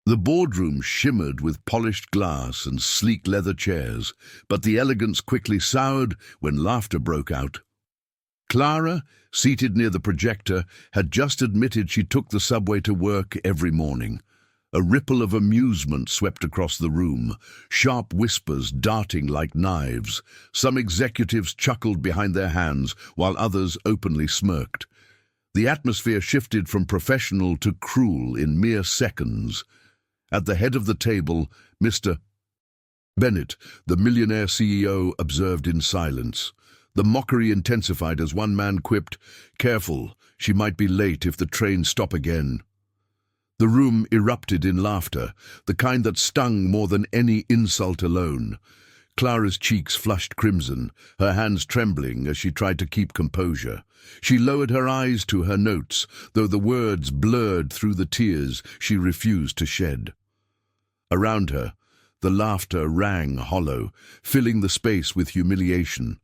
The boardroom shimmered with polished glass and sleek leather chairs, but the elegance quickly soured when laughter broke out. Clara, seated near the projector, had just admitted she took the subway to work every morning. A ripple of amusement swept across the room, sharp whispers darting like knives. Some executives chuckled behind their hands, while others openly smirked. The atmosphere shifted from professional to cruel in mere seconds. At the head of the table, Mr. Bennett, the Millionaire CEO, observed in silence. The mockery intensified as one man quipped, "Careful, she might be late if the train stop again." The room erupted in laughter, the kind that stung more than any insult alone. Clara's cheeks flushed crimson, her hands trembling as she tried to keep composure. She lowered her eyes to her notes, though the words blurred through the tears she refused to shed. Around her, the laughter rang hollow, filling the space with humiliation.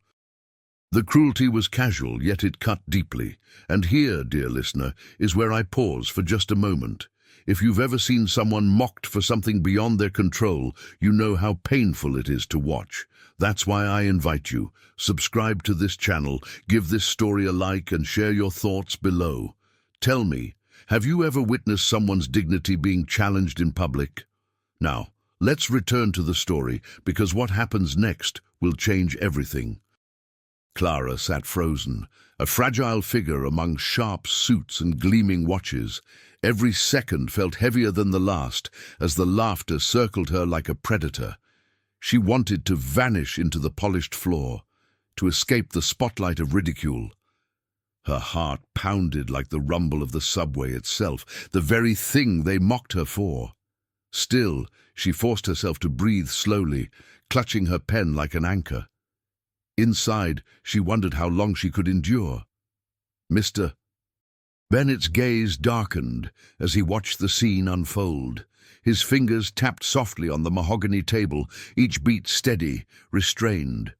The cruelty was casual, yet it cut deeply. And here, dear listener, is where I pause for just a moment. If you've ever seen someone mocked for something beyond their control, you know how painful it is to watch. That's why I invite you. Subscribe to this channel, give this story a like, and share your thoughts below. Tell me, have you ever witnessed someone's dignity being challenged in public? Now, let's return to the story, because what happens next will change everything. Clara sat frozen, a fragile figure among sharp suits and gleaming watches. Every second felt heavier than the last as the laughter circled her like a predator. She wanted to vanish into the polished floor, to escape the spotlight of ridicule. Her heart pounded like the rumble of the subway itself, the very thing they mocked her for. Still, she forced herself to breathe slowly, clutching her pen like an anchor. Inside, she wondered how long she could endure. Mr. Bennett's gaze darkened as he watched the scene unfold. His fingers tapped softly on the mahogany table, each beat steady, restrained.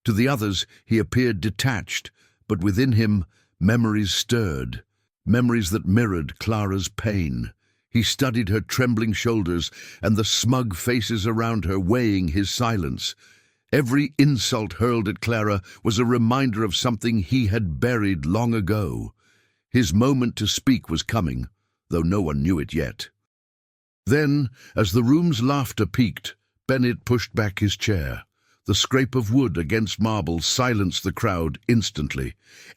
To the others, he appeared detached, but within him, memories stirred, memories that mirrored Clara's pain. He studied her trembling shoulders and the smug faces around her, weighing his silence. Every insult hurled at Clara was a reminder of something he had buried long ago. His moment to speak was coming, though no one knew it yet. Then, as the room's laughter peaked, Bennett pushed back his chair. The scrape of wood against marble silenced the crowd instantly.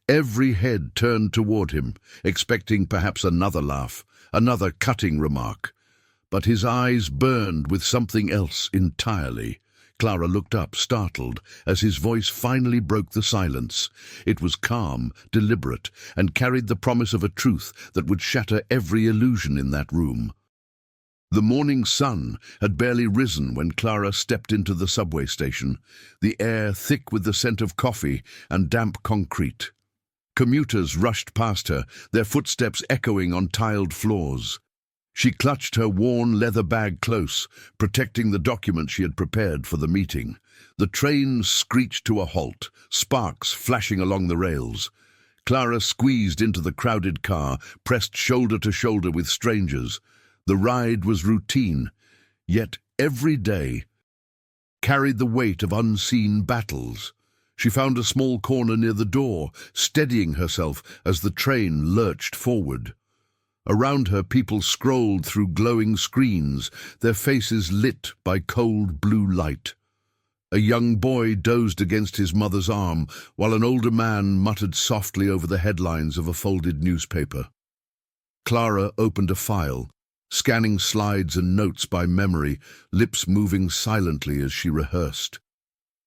Every head turned toward him, expecting perhaps another laugh, another cutting remark. But his eyes burned with something else entirely. Clara looked up, startled, as his voice finally broke the silence. It was calm, deliberate, and carried the promise of a truth that would shatter every illusion in that room. The morning sun had barely risen when Clara stepped into the subway station, the air thick with the scent of coffee and damp concrete. Commuters rushed past her, their footsteps echoing on tiled floors. She clutched her worn leather bag close, protecting the document she had prepared for the meeting. The train screeched to a halt, sparks flashing along the rails. Clara squeezed into the crowded car, pressed shoulder to shoulder with strangers. The ride was routine, yet every day carried the weight of unseen battles. She found a small corner near the door, steadying herself as the train lurched forward. Around her, people scrolled through glowing screens, their faces lit by cold blue light. A young boy dozed against his mother's arm, while an older man muttered softly over the headlines of a folded newspaper. Clara opened a file, scanning slides and notes by memory, lips moving silently as she rehearsed.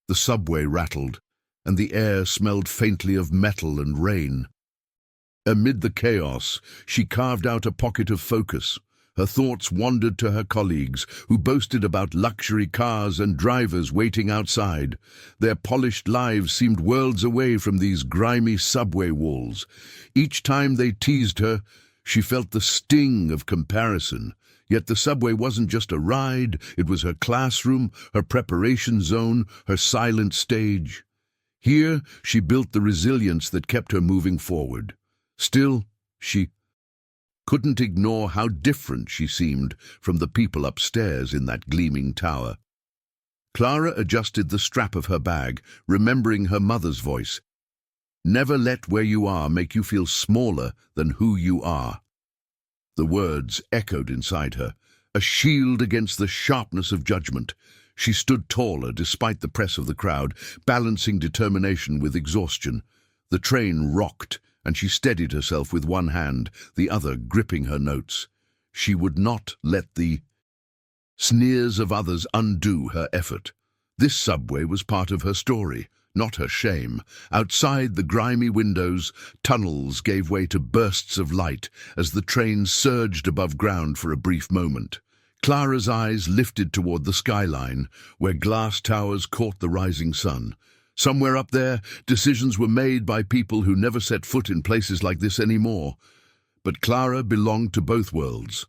The subway rattled, and the air smelled faintly of metal and rain. Amid the chaos, she carved out a pocket of focus. Her thoughts wandered to her colleagues, who boasted about luxury cars and drivers waiting outside. Their polished lives seemed worlds away from these grimy subway walls. Each time they teased her, she felt the sting of comparison. Yet the subway wasn't just a ride, it was her classroom, her preparation zone, her silent stage. Here, she built the resilience that kept her moving forward. Still, she couldn't ignore how different she seemed from the people upstairs in that gleaming tower. Clara adjusted the strap of her bag, remembering her mother's voice. "Never let where you are make you feel smaller than who you are." The words echoed inside her, a shield against the sharpness of judgment. She stood taller despite the press of the crowd, balancing determination with exhaustion. The train rocked, and she steadied herself with one hand, the other gripping her notes. She would not let the sneers of others undo her effort. This subway was part of her story, not her shame. Outside the grimy windows, tunnels gave way to bursts of light as the train surged above ground for a brief moment. Clara's eyes lifted toward the skyline, where glass towers caught the rising sun. Somewhere up there, decisions were made by people who never set foot in places like this anymore. But Clara belonged to both worlds,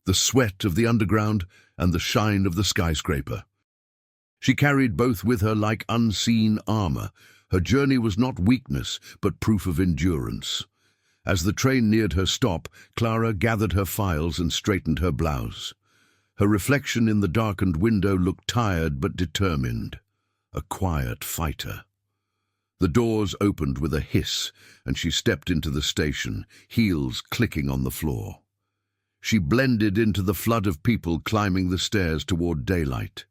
the sweat of the underground and the shine of the skyscraper. She carried both with her like unseen armor. Her journey was not weakness, but proof of endurance. As the train neared her stop, Clara gathered her files and straightened her blouse. Her reflection in the darkened window looked tired but determined, a quiet fighter. The doors opened with a hiss, and she stepped into the station, heels clicking on the floor. She blended into the flood of people climbing the stairs toward daylight.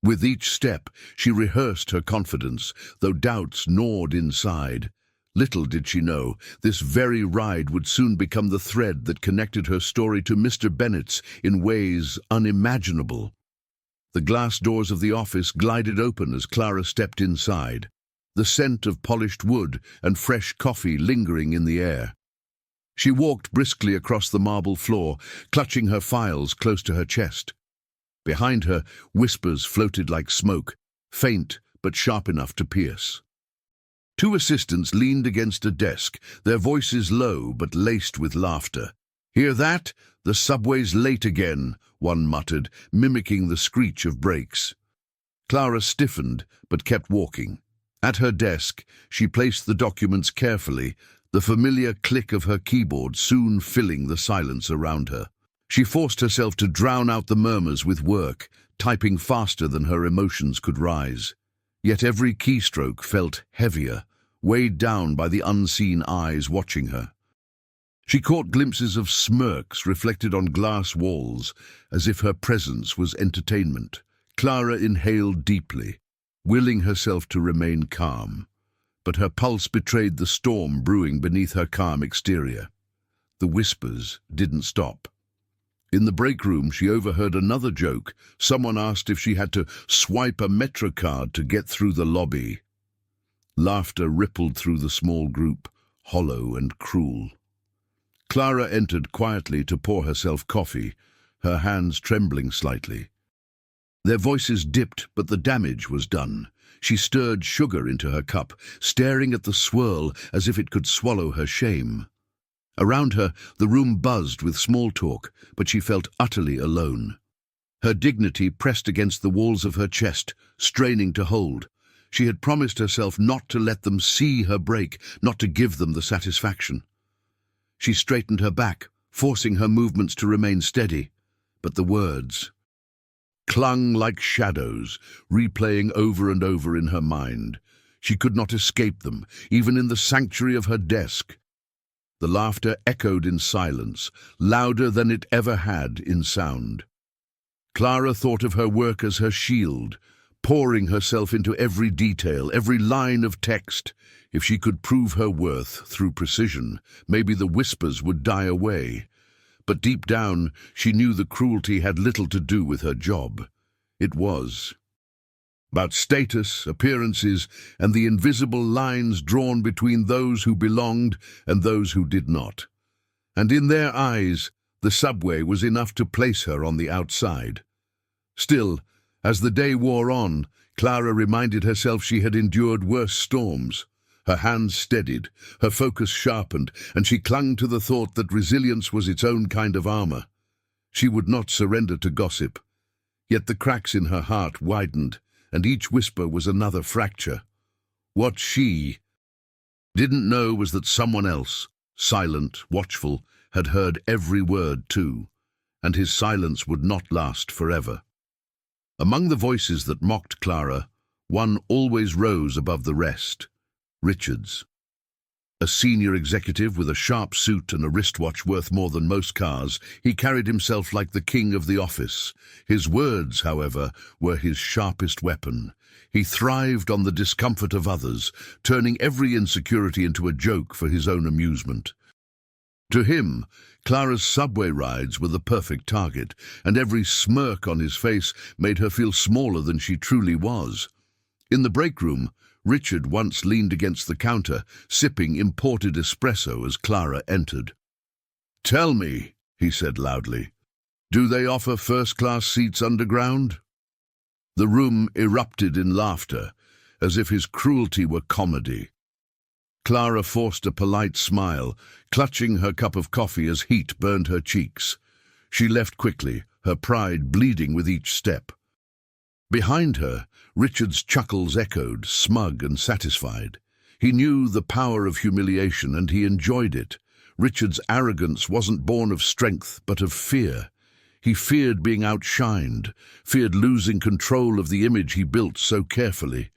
With each step, she rehearsed her confidence, though doubts gnawed inside. Little did she know, this very ride would soon become the thread that connected her story to Mr. Bennet's in ways unimaginable. The glass doors of the office glided open as Clara stepped inside, the scent of polished wood and fresh coffee lingering in the air. She walked briskly across the marble floor, clutching her files close to her chest. Behind her, whispers floated like smoke, faint but sharp enough to pierce. Two assistants leaned against a desk, their voices low but laced with laughter. "Hear that? The subway's late again," one muttered, mimicking the screech of brakes. Clara stiffened but kept walking. At her desk, she placed the documents carefully, the familiar click of her keyboard soon filling the silence around her. She forced herself to drown out the murmurs with work, typing faster than her emotions could rise. Yet every keystroke felt heavier, weighed down by the unseen eyes watching her. She caught glimpses of smirks reflected on glass walls, as if her presence was entertainment. Clara inhaled deeply, willing herself to remain calm, but her pulse betrayed the storm brewing beneath her calm exterior. The whispers didn't stop. In the break room, she overheard another joke. Someone asked if she had to swipe a Metro card to get through the lobby. Laughter rippled through the small group, hollow and cruel. Clara entered quietly to pour herself coffee, her hands trembling slightly. Their voices dipped, but the damage was done. She stirred sugar into her cup, staring at the swirl as if it could swallow her shame. Around her, the room buzzed with small talk, but she felt utterly alone. Her dignity pressed against the walls of her chest, straining to hold. She had promised herself not to let them see her break, not to give them the satisfaction. She straightened her back, forcing her movements to remain steady, but the words clung like shadows, replaying over and over in her mind. She could not escape them, even in the sanctuary of her desk. The laughter echoed in silence, louder than it ever had in sound. Clara thought of her work as her shield, pouring herself into every detail, every line of text. If she could prove her worth through precision, maybe the whispers would die away. But deep down, she knew the cruelty had little to do with her job. It was about status, appearances, and the invisible lines drawn between those who belonged and those who did not. And in their eyes, the subway was enough to place her on the outside. Still, as the day wore on, Clara reminded herself she had endured worse storms. Her hands steadied, her focus sharpened, and she clung to the thought that resilience was its own kind of armor. She would not surrender to gossip. Yet the cracks in her heart widened, and each whisper was another fracture. What she didn't know was that someone else, silent, watchful, had heard every word too, and his silence would not last forever. Among the voices that mocked Clara, one always rose above the rest: Richard's. A senior executive with a sharp suit and a wristwatch worth more than most cars, he carried himself like the king of the office. His words, however, were his sharpest weapon. He thrived on the discomfort of others, turning every insecurity into a joke for his own amusement. To him, Clara's subway rides were the perfect target, and every smirk on his face made her feel smaller than she truly was. In the break room, Richard once leaned against the counter, sipping imported espresso as Clara entered. "Tell me," he said loudly, "do they offer first-class seats underground?" The room erupted in laughter, as if his cruelty were comedy. Clara forced a polite smile, clutching her cup of coffee as heat burned her cheeks. She left quickly, her pride bleeding with each step. Behind her, Richard's chuckles echoed, smug and satisfied. He knew the power of humiliation, and he enjoyed it. Richard's arrogance wasn't born of strength, but of fear. He feared being outshined, feared losing control of the image he built so carefully.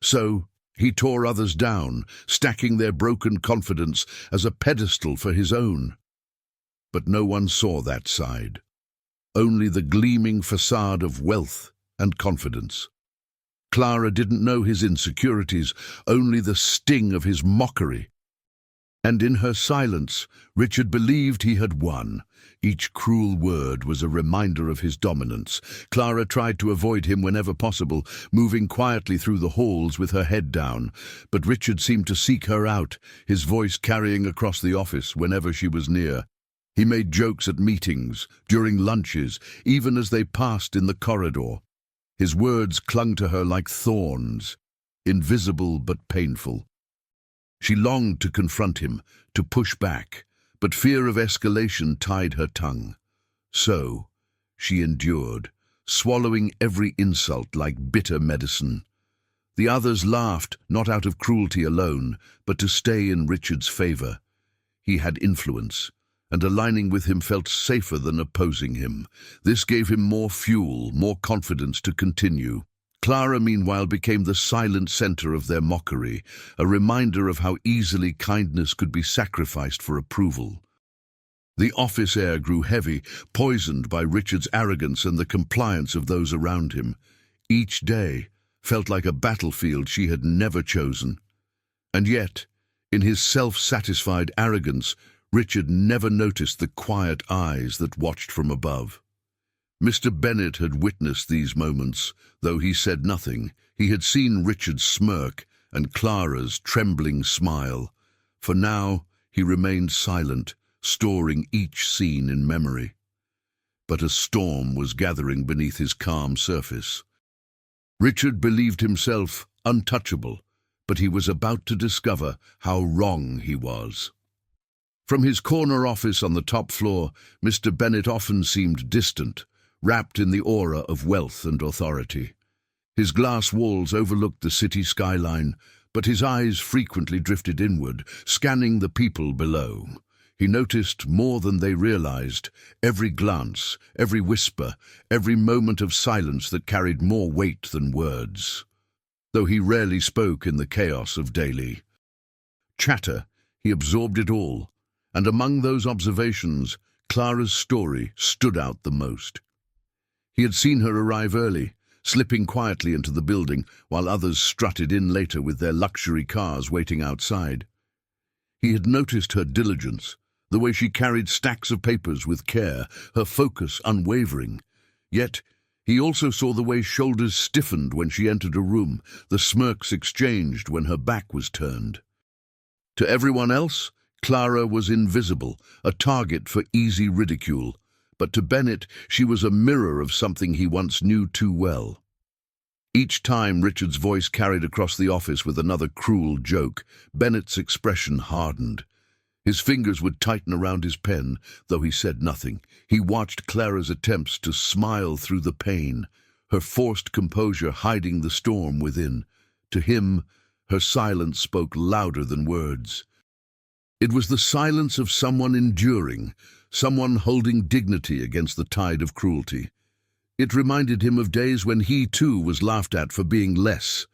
So he tore others down, stacking their broken confidence as a pedestal for his own. But no one saw that side. Only the gleaming facade of wealth and confidence. Clara didn't know his insecurities, only the sting of his mockery. And in her silence, Richard believed he had won. Each cruel word was a reminder of his dominance. Clara tried to avoid him whenever possible, moving quietly through the halls with her head down. But Richard seemed to seek her out, his voice carrying across the office whenever she was near. He made jokes at meetings, during lunches, even as they passed in the corridor. His words clung to her like thorns, invisible but painful. She longed to confront him, to push back, but fear of escalation tied her tongue. So she endured, swallowing every insult like bitter medicine. The others laughed, not out of cruelty alone, but to stay in Richard's favor. He had influence, and aligning with him felt safer than opposing him. This gave him more fuel, more confidence to continue. Clara, meanwhile, became the silent center of their mockery, a reminder of how easily kindness could be sacrificed for approval. The office air grew heavy, poisoned by Richard's arrogance and the compliance of those around him. Each day felt like a battlefield she had never chosen. And yet, in his self-satisfied arrogance, Richard never noticed the quiet eyes that watched from above. Mr. Bennet had witnessed these moments. Though he said nothing, he had seen Richard's smirk and Clara's trembling smile. For now, he remained silent, storing each scene in memory. But a storm was gathering beneath his calm surface. Richard believed himself untouchable, but he was about to discover how wrong he was. From his corner office on the top floor, Mr. Bennet often seemed distant, wrapped in the aura of wealth and authority. His glass walls overlooked the city skyline, but his eyes frequently drifted inward, scanning the people below. He noticed more than they realized, every glance, every whisper, every moment of silence that carried more weight than words. Though he rarely spoke in the chaos of daily chatter, he absorbed it all, and among those observations, Clara's story stood out the most. He had seen her arrive early, slipping quietly into the building, while others strutted in later with their luxury cars waiting outside. He had noticed her diligence, the way she carried stacks of papers with care, her focus unwavering. Yet, he also saw the way shoulders stiffened when she entered a room, the smirks exchanged when her back was turned. To everyone else, Clara was invisible, a target for easy ridicule, but to Bennet she was a mirror of something he once knew too well. Each time Richard's voice carried across the office with another cruel joke, Bennet's expression hardened. His fingers would tighten around his pen, though he said nothing. He watched Clara's attempts to smile through the pain, her forced composure hiding the storm within. To him, her silence spoke louder than words. It was the silence of someone enduring, someone holding dignity against the tide of cruelty. It reminded him of days when he too was laughed at for being less.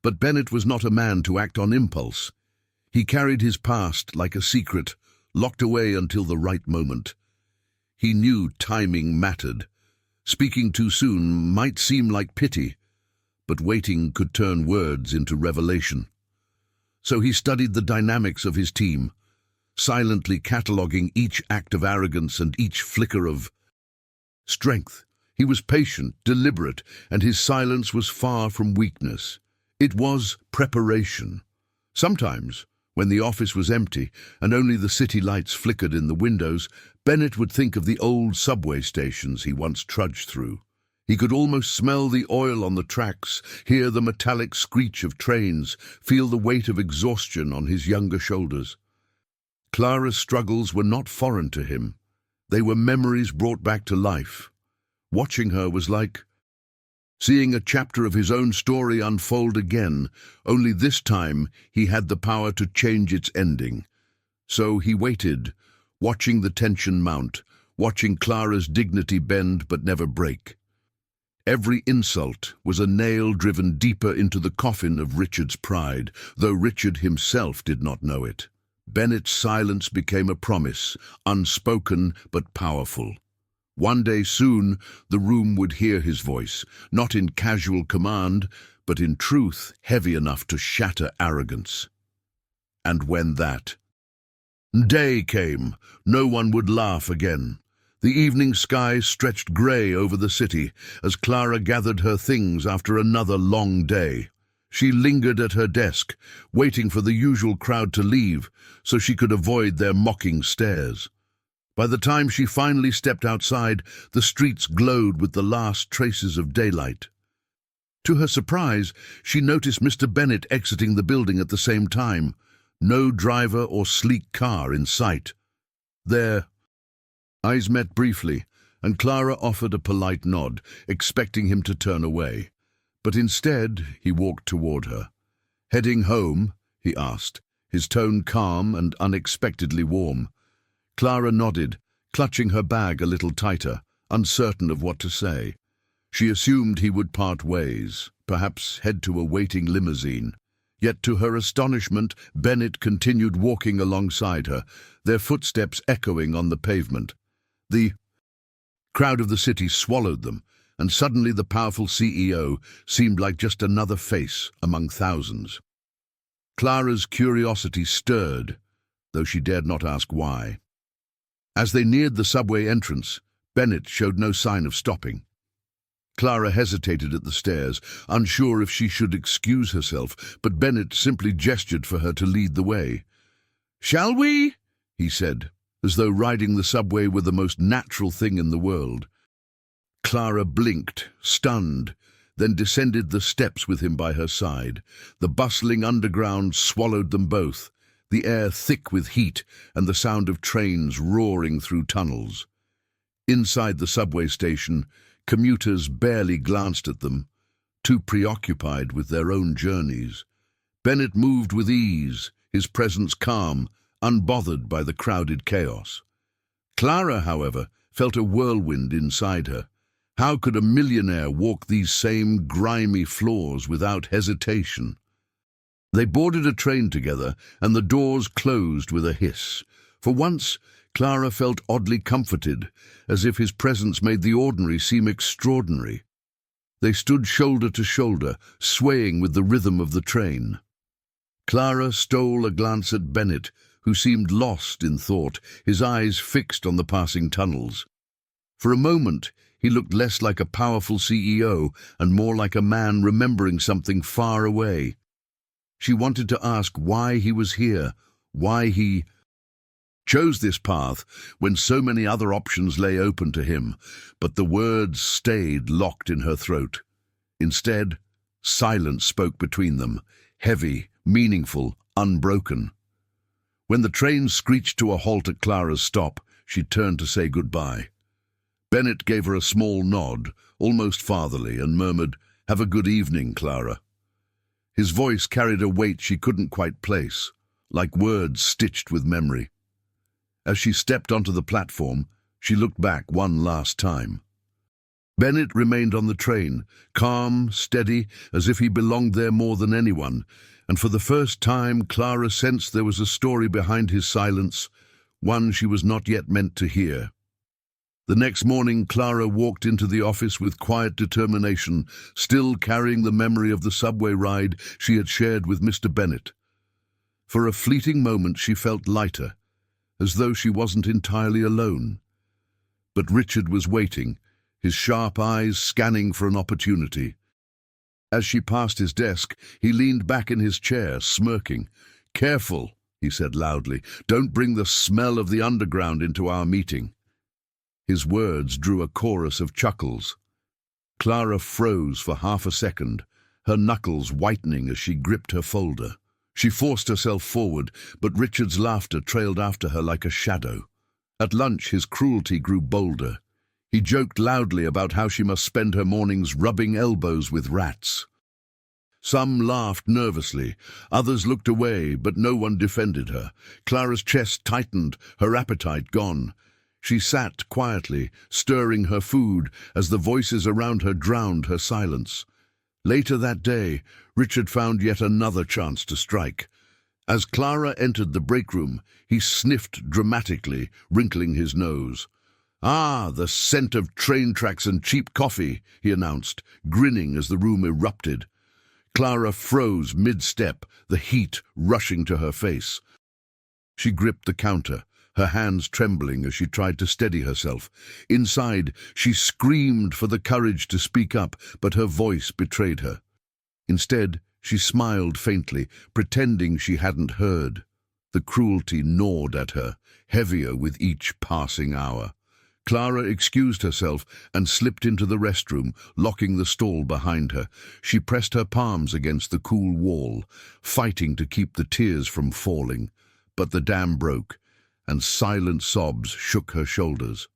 But Bennett was not a man to act on impulse. He carried his past like a secret, locked away until the right moment. He knew timing mattered. Speaking too soon might seem like pity, but waiting could turn words into revelation. So he studied the dynamics of his team, silently cataloguing each act of arrogance and each flicker of strength. He was patient, deliberate, and his silence was far from weakness. It was preparation. Sometimes, when the office was empty and only the city lights flickered in the windows, Bennett would think of the old subway stations he once trudged through. He could almost smell the oil on the tracks, hear the metallic screech of trains, feel the weight of exhaustion on his younger shoulders. Clara's struggles were not foreign to him. They were memories brought back to life. Watching her was like seeing a chapter of his own story unfold again, only this time he had the power to change its ending. So he waited, watching the tension mount, watching Clara's dignity bend but never break. Every insult was a nail driven deeper into the coffin of Richard's pride, though Richard himself did not know it. Bennett's silence became a promise, unspoken but powerful. One day soon, the room would hear his voice, not in casual command, but in truth heavy enough to shatter arrogance. And when that day came, no one would laugh again. The evening sky stretched grey over the city as Clara gathered her things after another long day. She lingered at her desk, waiting for the usual crowd to leave so she could avoid their mocking stares. By the time she finally stepped outside, the streets glowed with the last traces of daylight. To her surprise, she noticed Mr. Bennett exiting the building at the same time. No driver or sleek car in sight. Their eyes met briefly, and Clara offered a polite nod, expecting him to turn away. But instead, he walked toward her. "Heading home?" he asked, his tone calm and unexpectedly warm. Clara nodded, clutching her bag a little tighter, uncertain of what to say. She assumed he would part ways, perhaps head to a waiting limousine. Yet to her astonishment, Bennett continued walking alongside her, their footsteps echoing on the pavement. The crowd of the city swallowed them, and suddenly the powerful CEO seemed like just another face among thousands. Clara's curiosity stirred, though she dared not ask why. As they neared the subway entrance, Bennett showed no sign of stopping. Clara hesitated at the stairs, unsure if she should excuse herself, but Bennett simply gestured for her to lead the way. "Shall we?" he said, as though riding the subway were the most natural thing in the world. Clara blinked, stunned, then descended the steps with him by her side. The bustling underground swallowed them both, the air thick with heat and the sound of trains roaring through tunnels. Inside the subway station, commuters barely glanced at them, too preoccupied with their own journeys. Bennett moved with ease, his presence calm, unbothered by the crowded chaos. Clara, however, felt a whirlwind inside her. How could a millionaire walk these same grimy floors without hesitation? They boarded a train together, and the doors closed with a hiss. For once, Clara felt oddly comforted, as if his presence made the ordinary seem extraordinary. They stood shoulder to shoulder, swaying with the rhythm of the train. Clara stole a glance at Bennett, who seemed lost in thought, his eyes fixed on the passing tunnels. For a moment, he looked less like a powerful CEO and more like a man remembering something far away. She wanted to ask why he was here, why he chose this path when so many other options lay open to him, but the words stayed locked in her throat. Instead, silence spoke between them, heavy, meaningful, unbroken. When the train screeched to a halt at Clara's stop, she turned to say goodbye. Bennett gave her a small nod, almost fatherly, and murmured, "Have a good evening, Clara." His voice carried a weight she couldn't quite place, like words stitched with memory. As she stepped onto the platform, she looked back one last time. Bennett remained on the train, calm, steady, as if he belonged there more than anyone, and for the first time Clara sensed there was a story behind his silence, one she was not yet meant to hear. The next morning, Clara walked into the office with quiet determination, still carrying the memory of the subway ride she had shared with Mr. Bennett. For a fleeting moment she felt lighter, as though she wasn't entirely alone. But Richard was waiting, his sharp eyes scanning for an opportunity. As she passed his desk, he leaned back in his chair, smirking. "Careful," he said loudly. "Don't bring the smell of the underground into our meeting." His words drew a chorus of chuckles. Clara froze for half a second, her knuckles whitening as she gripped her folder. She forced herself forward, but Richard's laughter trailed after her like a shadow. At lunch, his cruelty grew bolder. He joked loudly about how she must spend her mornings rubbing elbows with rats. Some laughed nervously, others looked away, but no one defended her. Clara's chest tightened, her appetite gone. She sat quietly, stirring her food, as the voices around her drowned her silence. Later that day, Richard found yet another chance to strike. As Clara entered the break room, he sniffed dramatically, wrinkling his nose. "Ah, the scent of train tracks and cheap coffee," he announced, grinning as the room erupted. Clara froze mid-step, the heat rushing to her face. She gripped the counter, her hands trembling as she tried to steady herself. Inside, she screamed for the courage to speak up, but her voice betrayed her. Instead, she smiled faintly, pretending she hadn't heard. The cruelty gnawed at her, heavier with each passing hour. Clara excused herself and slipped into the restroom, locking the stall behind her. She pressed her palms against the cool wall, fighting to keep the tears from falling. But the dam broke, and silent sobs shook her shoulders.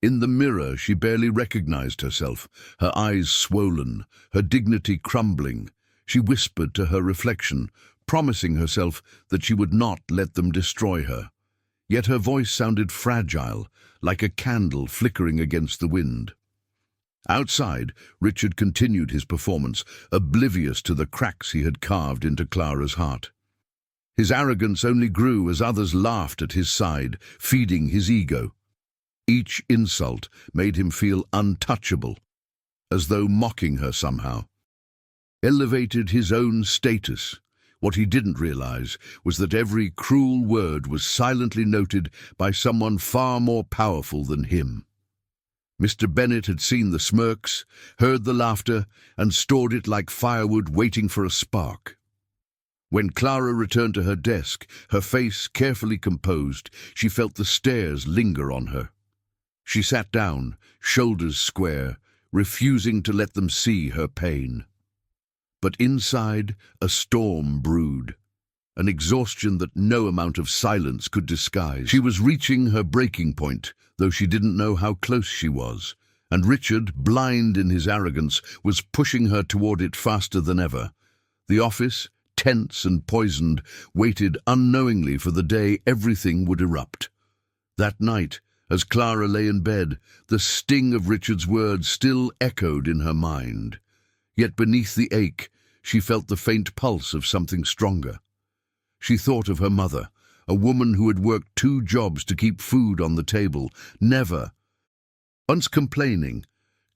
In the mirror, she barely recognized herself, her eyes swollen, her dignity crumbling. She whispered to her reflection, promising herself that she would not let them destroy her. Yet her voice sounded fragile, like a candle flickering against the wind. Outside, Richard continued his performance, oblivious to the cracks he had carved into Clara's heart. His arrogance only grew as others laughed at his side, feeding his ego. Each insult made him feel untouchable, as though mocking her somehow. Elevated his own status. What he didn't realize was that every cruel word was silently noted by someone far more powerful than him. Mr. Bennett had seen the smirks, heard the laughter, and stored it like firewood waiting for a spark. When Clara returned to her desk, her face carefully composed, she felt the stares linger on her. She sat down, shoulders square, refusing to let them see her pain. But inside, a storm brewed, an exhaustion that no amount of silence could disguise. She was reaching her breaking point, though she didn't know how close she was, and Richard, blind in his arrogance, was pushing her toward it faster than ever. The office, tense and poisoned, waited unknowingly for the day everything would erupt. That night, as Clara lay in bed, the sting of Richard's words still echoed in her mind. Yet beneath the ache, she felt the faint pulse of something stronger. She thought of her mother, a woman who had worked 2 jobs to keep food on the table, never. Once complaining,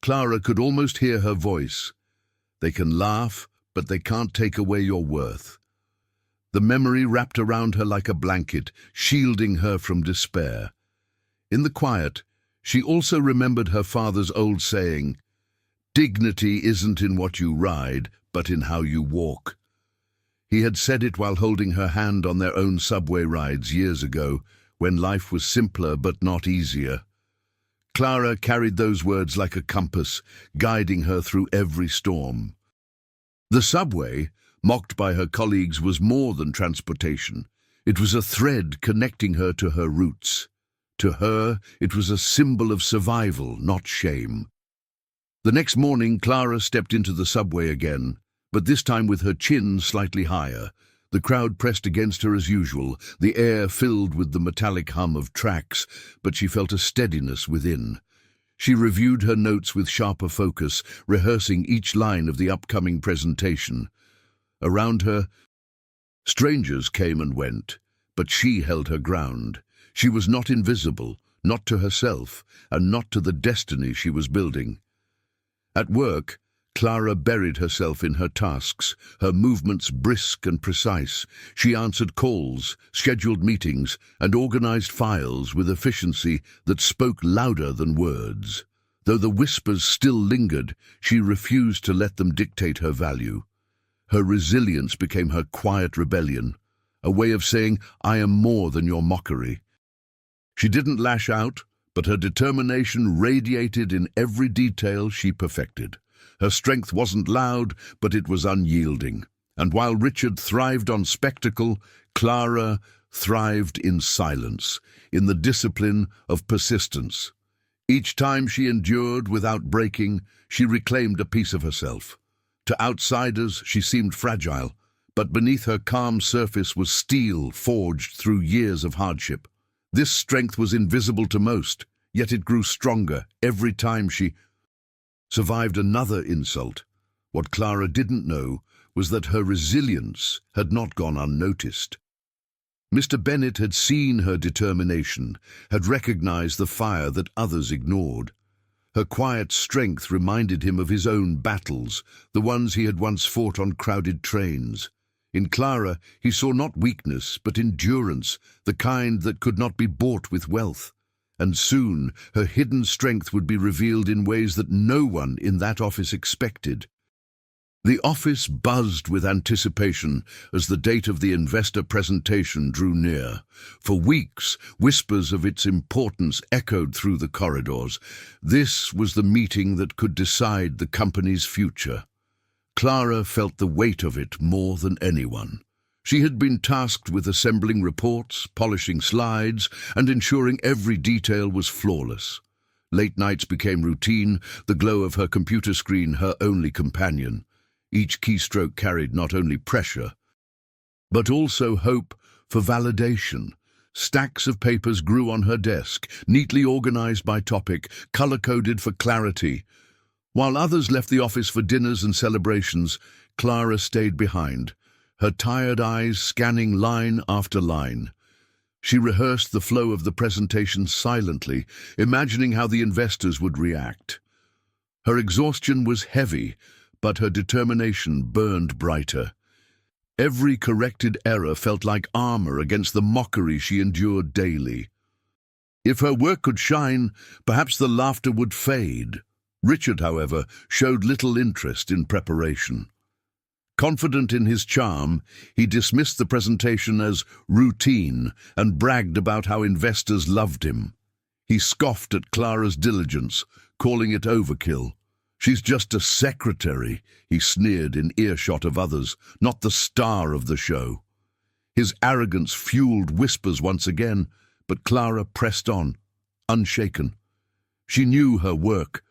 Clara could almost hear her voice. "They can laugh, but they can't take away your worth." The memory wrapped around her like a blanket, shielding her from despair. In the quiet, she also remembered her father's old saying, "Dignity isn't in what you ride, but in how you walk." He had said it while holding her hand on their own subway rides years ago, when life was simpler but not easier. Clara carried those words like a compass, guiding her through every storm. The subway, mocked by her colleagues, was more than transportation. It was a thread connecting her to her roots. To her, it was a symbol of survival, not shame. The next morning, Clara stepped into the subway again, but this time with her chin slightly higher, The crowd pressed against her as usual, the air filled with the metallic hum of tracks, but she felt a steadiness within. She reviewed her notes with sharper focus, rehearsing each line of the upcoming presentation. Around her, strangers came and went, but she held her ground. She was not invisible, not to herself, and not to the destiny she was building. At work, Clara buried herself in her tasks, her movements brisk and precise. She answered calls, scheduled meetings, and organized files with efficiency that spoke louder than words. Though the whispers still lingered, she refused to let them dictate her value. Her resilience became her quiet rebellion, a way of saying, "I am more than your mockery." She didn't lash out, but her determination radiated in every detail she perfected. Her strength wasn't loud, but it was unyielding. And while Richard thrived on spectacle, Clara thrived in silence, in the discipline of persistence. Each time she endured without breaking, she reclaimed a piece of herself. To outsiders, she seemed fragile, but beneath her calm surface was steel forged through years of hardship. This strength was invisible to most, yet it grew stronger every time she survived another insult. What Clara didn't know was that her resilience had not gone unnoticed. Mr. Bennet had seen her determination, had recognized the fire that others ignored. Her quiet strength reminded him of his own battles, the ones he had once fought on crowded trains. In Clara, he saw not weakness, but endurance, the kind that could not be bought with wealth. And soon, her hidden strength would be revealed in ways that no one in that office expected. The office buzzed with anticipation as the date of the investor presentation drew near. For weeks, whispers of its importance echoed through the corridors. This was the meeting that could decide the company's future. Clara felt the weight of it more than anyone. She had been tasked with assembling reports, polishing slides, and ensuring every detail was flawless. Late nights became routine, the glow of her computer screen her only companion. Each keystroke carried not only pressure, but also hope for validation. Stacks of papers grew on her desk, neatly organized by topic, color-coded for clarity. While others left the office for dinners and celebrations, Clara stayed behind, her tired eyes scanning line after line. She rehearsed the flow of the presentation silently, imagining how the investors would react. Her exhaustion was heavy, but her determination burned brighter. Every corrected error felt like armor against the mockery she endured daily. If her work could shine, perhaps the laughter would fade. Richard, however, showed little interest in preparation. Confident in his charm, he dismissed the presentation as routine and bragged about how investors loved him. He scoffed at Clara's diligence, calling it overkill. "She's just a secretary," he sneered in earshot of others, "not the star of the show." His arrogance fueled whispers once again, but Clara pressed on, unshaken. She knew her work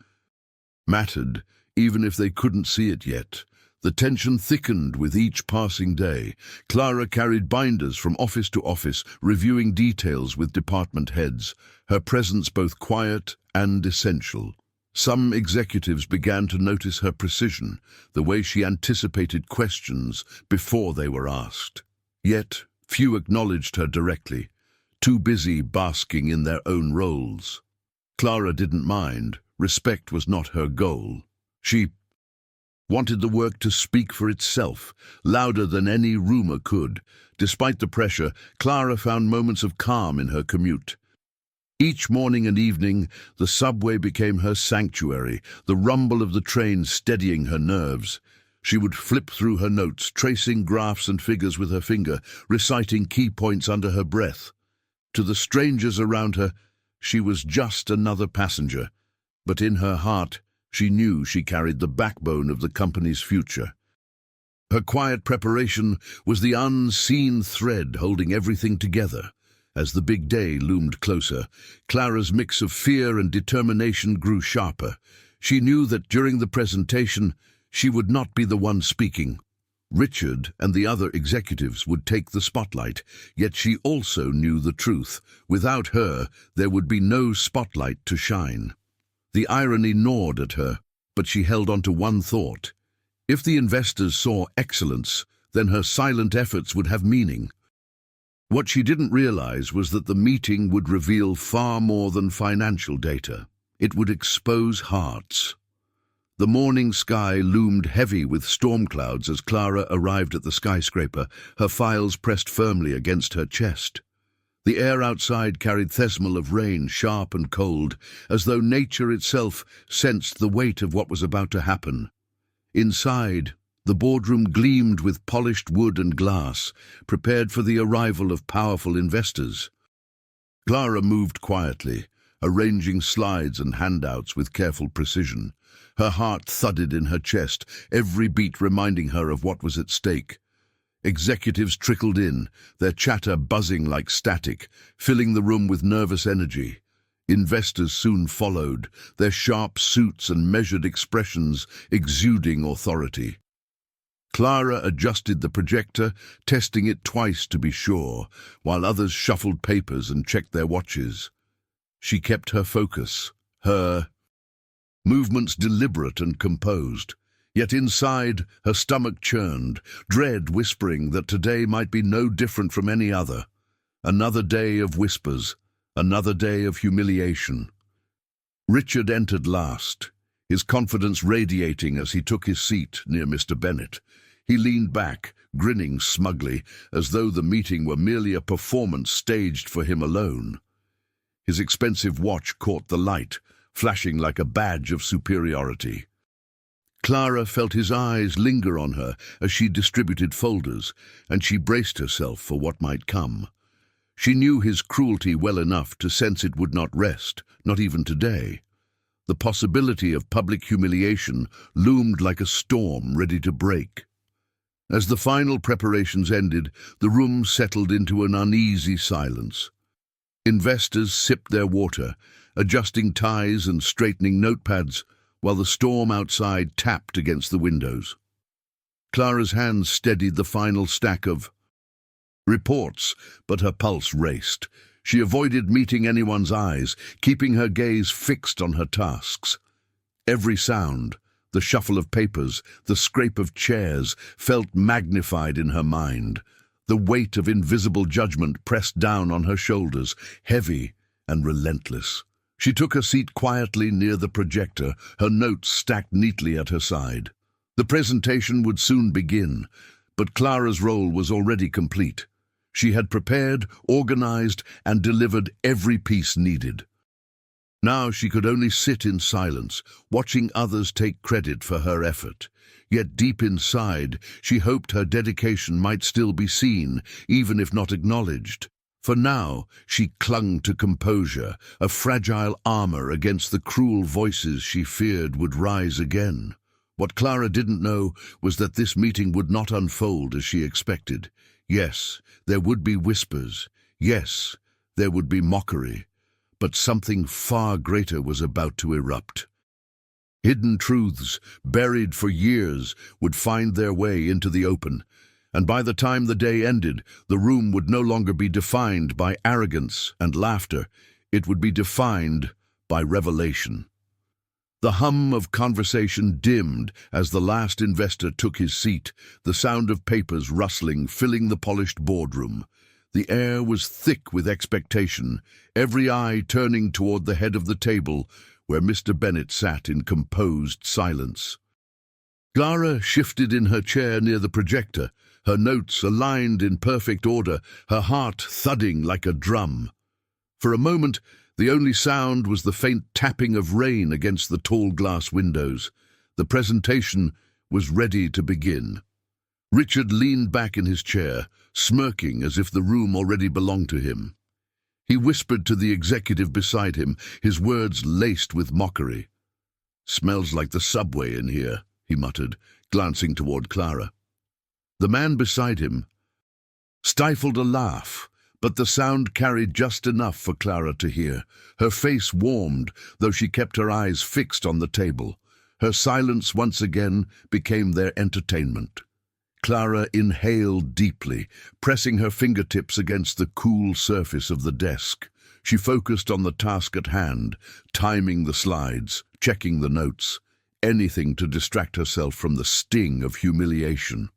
mattered, even if they couldn't see it yet. The tension thickened with each passing day. Clara carried binders from office to office, reviewing details with department heads, her presence both quiet and essential. Some executives began to notice her precision, the way she anticipated questions before they were asked. Yet, few acknowledged her directly, too busy basking in their own roles. Clara didn't mind. Respect was not her goal. She wanted the work to speak for itself, louder than any rumor could. Despite the pressure, Clara found moments of calm in her commute. Each morning and evening, the subway became her sanctuary, the rumble of the train steadying her nerves. She would flip through her notes, tracing graphs and figures with her finger, reciting key points under her breath. To the strangers around her, she was just another passenger, but in her heart, she knew she carried the backbone of the company's future. Her quiet preparation was the unseen thread holding everything together. As the big day loomed closer, Clara's mix of fear and determination grew sharper. She knew that during the presentation, she would not be the one speaking. Richard and the other executives would take the spotlight, yet she also knew the truth. Without her, there would be no spotlight to shine. The irony gnawed at her, but she held on to one thought. If the investors saw excellence, then her silent efforts would have meaning. What she didn't realize was that the meeting would reveal far more than financial data. It would expose hearts. The morning sky loomed heavy with storm clouds as Clara arrived at the skyscraper, her files pressed firmly against her chest. The air outside carried the smell of rain, sharp and cold, as though nature itself sensed the weight of what was about to happen. Inside, the boardroom gleamed with polished wood and glass, prepared for the arrival of powerful investors. Clara moved quietly, arranging slides and handouts with careful precision. Her heart thudded in her chest, every beat reminding her of what was at stake. Executives trickled in, their chatter buzzing like static, filling the room with nervous energy. Investors soon followed, their sharp suits and measured expressions exuding authority. Clara adjusted the projector, testing it twice to be sure, while others shuffled papers and checked their watches. She kept her focus, her movements deliberate and composed. Yet inside, her stomach churned, dread whispering that today might be no different from any other. Another day of whispers, another day of humiliation. Richard entered last, his confidence radiating as he took his seat near Mr. Bennet. He leaned back, grinning smugly, as though the meeting were merely a performance staged for him alone. His expensive watch caught the light, flashing like a badge of superiority. Clara felt his eyes linger on her as she distributed folders, and she braced herself for what might come. She knew his cruelty well enough to sense it would not rest, not even today. The possibility of public humiliation loomed like a storm ready to break. As the final preparations ended, the room settled into an uneasy silence. Investors sipped their water, adjusting ties and straightening notepads, while the storm outside tapped against the windows. Clara's hands steadied the final stack of reports, but her pulse raced. She avoided meeting anyone's eyes, keeping her gaze fixed on her tasks. Every sound, the shuffle of papers, the scrape of chairs, felt magnified in her mind. The weight of invisible judgment pressed down on her shoulders, heavy and relentless. She took her seat quietly near the projector, her notes stacked neatly at her side. The presentation would soon begin, but Clara's role was already complete. She had prepared, organized, and delivered every piece needed. Now she could only sit in silence, watching others take credit for her effort. Yet deep inside, she hoped her dedication might still be seen, even if not acknowledged. For now, she clung to composure, a fragile armor against the cruel voices she feared would rise again. What Clara didn't know was that this meeting would not unfold as she expected. Yes, there would be whispers. Yes, there would be mockery. But something far greater was about to erupt. Hidden truths, buried for years, would find their way into the open. And by the time the day ended, the room would no longer be defined by arrogance and laughter. It would be defined by revelation. The hum of conversation dimmed as the last investor took his seat, the sound of papers rustling filling the polished boardroom. The air was thick with expectation, every eye turning toward the head of the table, where Mr. Bennet sat in composed silence. Clara shifted in her chair near the projector, her notes aligned in perfect order, her heart thudding like a drum. For a moment, the only sound was the faint tapping of rain against the tall glass windows. The presentation was ready to begin. Richard leaned back in his chair, smirking as if the room already belonged to him. He whispered to the executive beside him, his words laced with mockery. "Smells like the subway in here," he muttered, glancing toward Clara. The man beside him stifled a laugh, but the sound carried just enough for Clara to hear. Her face warmed, though she kept her eyes fixed on the table. Her silence once again became their entertainment. Clara inhaled deeply, pressing her fingertips against the cool surface of the desk. She focused on the task at hand, timing the slides, checking the notes, anything to distract herself from the sting of humiliation.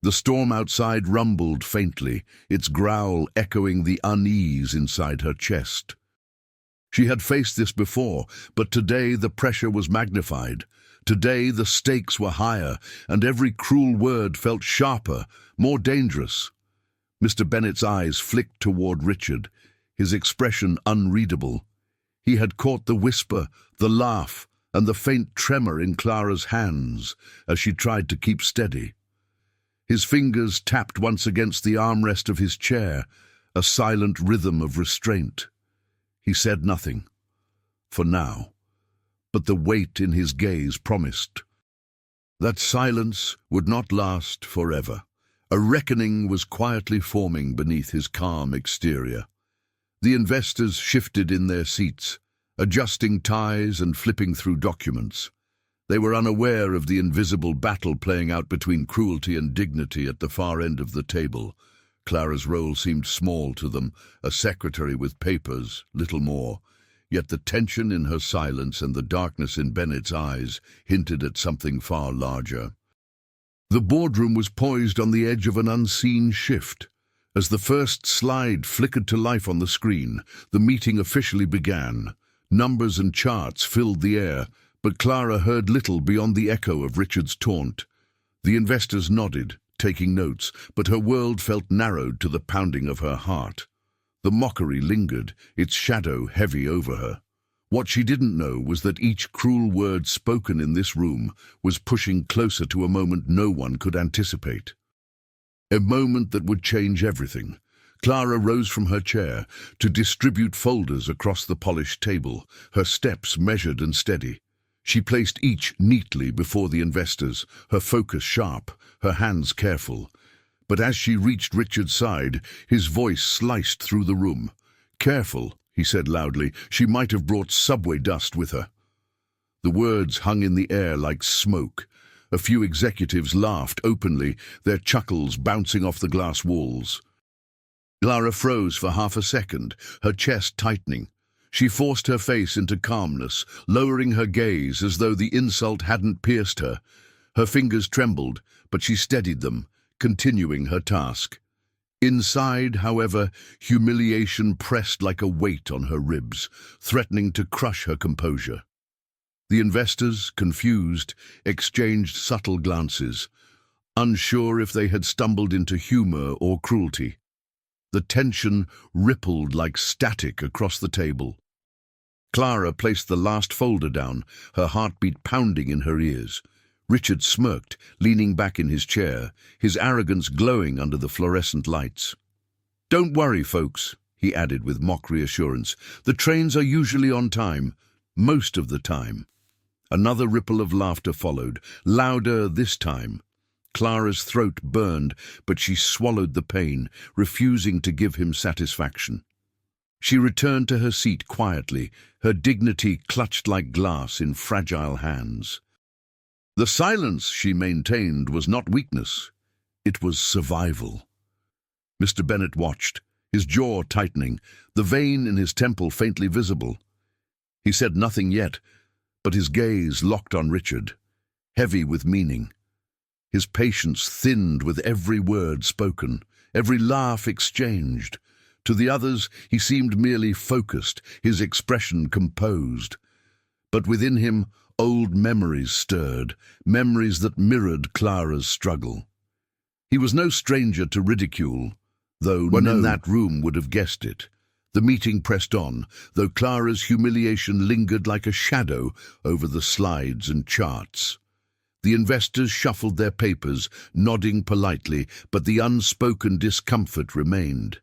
The storm outside rumbled faintly, its growl echoing the unease inside her chest. She had faced this before, but today the pressure was magnified. Today the stakes were higher, and every cruel word felt sharper, more dangerous. Mr. Bennet's eyes flicked toward Richard, his expression unreadable. He had caught the whisper, the laugh, and the faint tremor in Clara's hands as she tried to keep steady. His fingers tapped once against the armrest of his chair, a silent rhythm of restraint. He said nothing, for now, but the weight in his gaze promised. That silence would not last forever. A reckoning was quietly forming beneath his calm exterior. The investors shifted in their seats, adjusting ties and flipping through documents. They were unaware of the invisible battle playing out between cruelty and dignity at the far end of the table. Clara's role seemed small to them, a secretary with papers, little more. Yet the tension in her silence and the darkness in Bennet's eyes hinted at something far larger. The boardroom was poised on the edge of an unseen shift. As the first slide flickered to life on the screen, the meeting officially began. Numbers and charts filled the air, but Clara heard little beyond the echo of Richard's taunt. The investors nodded, taking notes, but her world felt narrowed to the pounding of her heart. The mockery lingered, its shadow heavy over her. What she didn't know was that each cruel word spoken in this room was pushing closer to a moment no one could anticipate. A moment that would change everything. Clara rose from her chair to distribute folders across the polished table, her steps measured and steady. She placed each neatly before the investors, her focus sharp, her hands careful. But as she reached Richard's side, his voice sliced through the room. "Careful," he said loudly, "she might have brought subway dust with her." The words hung in the air like smoke. A few executives laughed openly, their chuckles bouncing off the glass walls. Clara froze for half a second, her chest tightening. She forced her face into calmness, lowering her gaze as though the insult hadn't pierced her. Her fingers trembled, but she steadied them, continuing her task. Inside, however, humiliation pressed like a weight on her ribs, threatening to crush her composure. The investors, confused, exchanged subtle glances, unsure if they had stumbled into humor or cruelty. The tension rippled like static across the table. Clara placed the last folder down, her heartbeat pounding in her ears. Richard smirked, leaning back in his chair, his arrogance glowing under the fluorescent lights. "Don't worry, folks," he added with mock reassurance. "The trains are usually on time, most of the time." Another ripple of laughter followed, louder this time. Clara's throat burned, but she swallowed the pain, refusing to give him satisfaction. She returned to her seat quietly, her dignity clutched like glass in fragile hands. The silence she maintained was not weakness, it was survival. Mr. Bennet watched, his jaw tightening, the vein in his temple faintly visible. He said nothing yet, but his gaze locked on Richard, heavy with meaning. His patience thinned with every word spoken, every laugh exchanged. To the others, he seemed merely focused, his expression composed. But within him, old memories stirred, memories that mirrored Clara's struggle. He was no stranger to ridicule, though none in that room would have guessed it. The meeting pressed on, though Clara's humiliation lingered like a shadow over the slides and charts. The investors shuffled their papers, nodding politely, but the unspoken discomfort remained.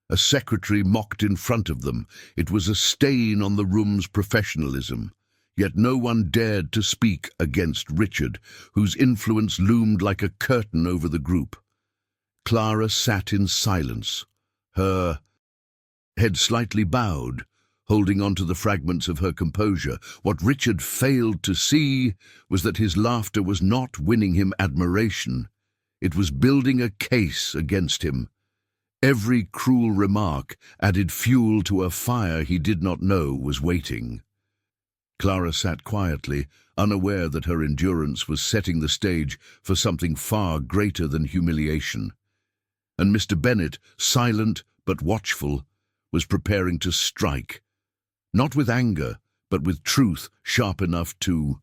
A secretary mocked in front of them. It was a stain on the room's professionalism. Yet no one dared to speak against Richard, whose influence loomed like a curtain over the group. Clara sat in silence, her head slightly bowed, holding on to the fragments of her composure. What Richard failed to see was that his laughter was not winning him admiration. It was building a case against him. Every cruel remark added fuel to a fire he did not know was waiting. Clara sat quietly, unaware that her endurance was setting the stage for something far greater than humiliation. And Mr. Bennet, silent but watchful, was preparing to strike. Not with anger, but with truth sharp enough to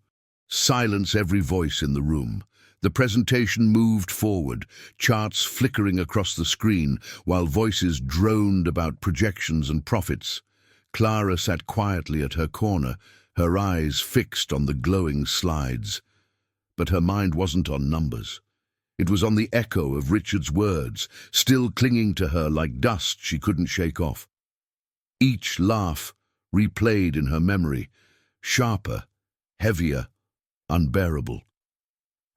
silence every voice in the room. The presentation moved forward, charts flickering across the screen, while voices droned about projections and profits. Clara sat quietly at her corner, her eyes fixed on the glowing slides. But her mind wasn't on numbers. It was on the echo of Richard's words, still clinging to her like dust she couldn't shake off. Each laugh replayed in her memory, sharper, heavier, unbearable.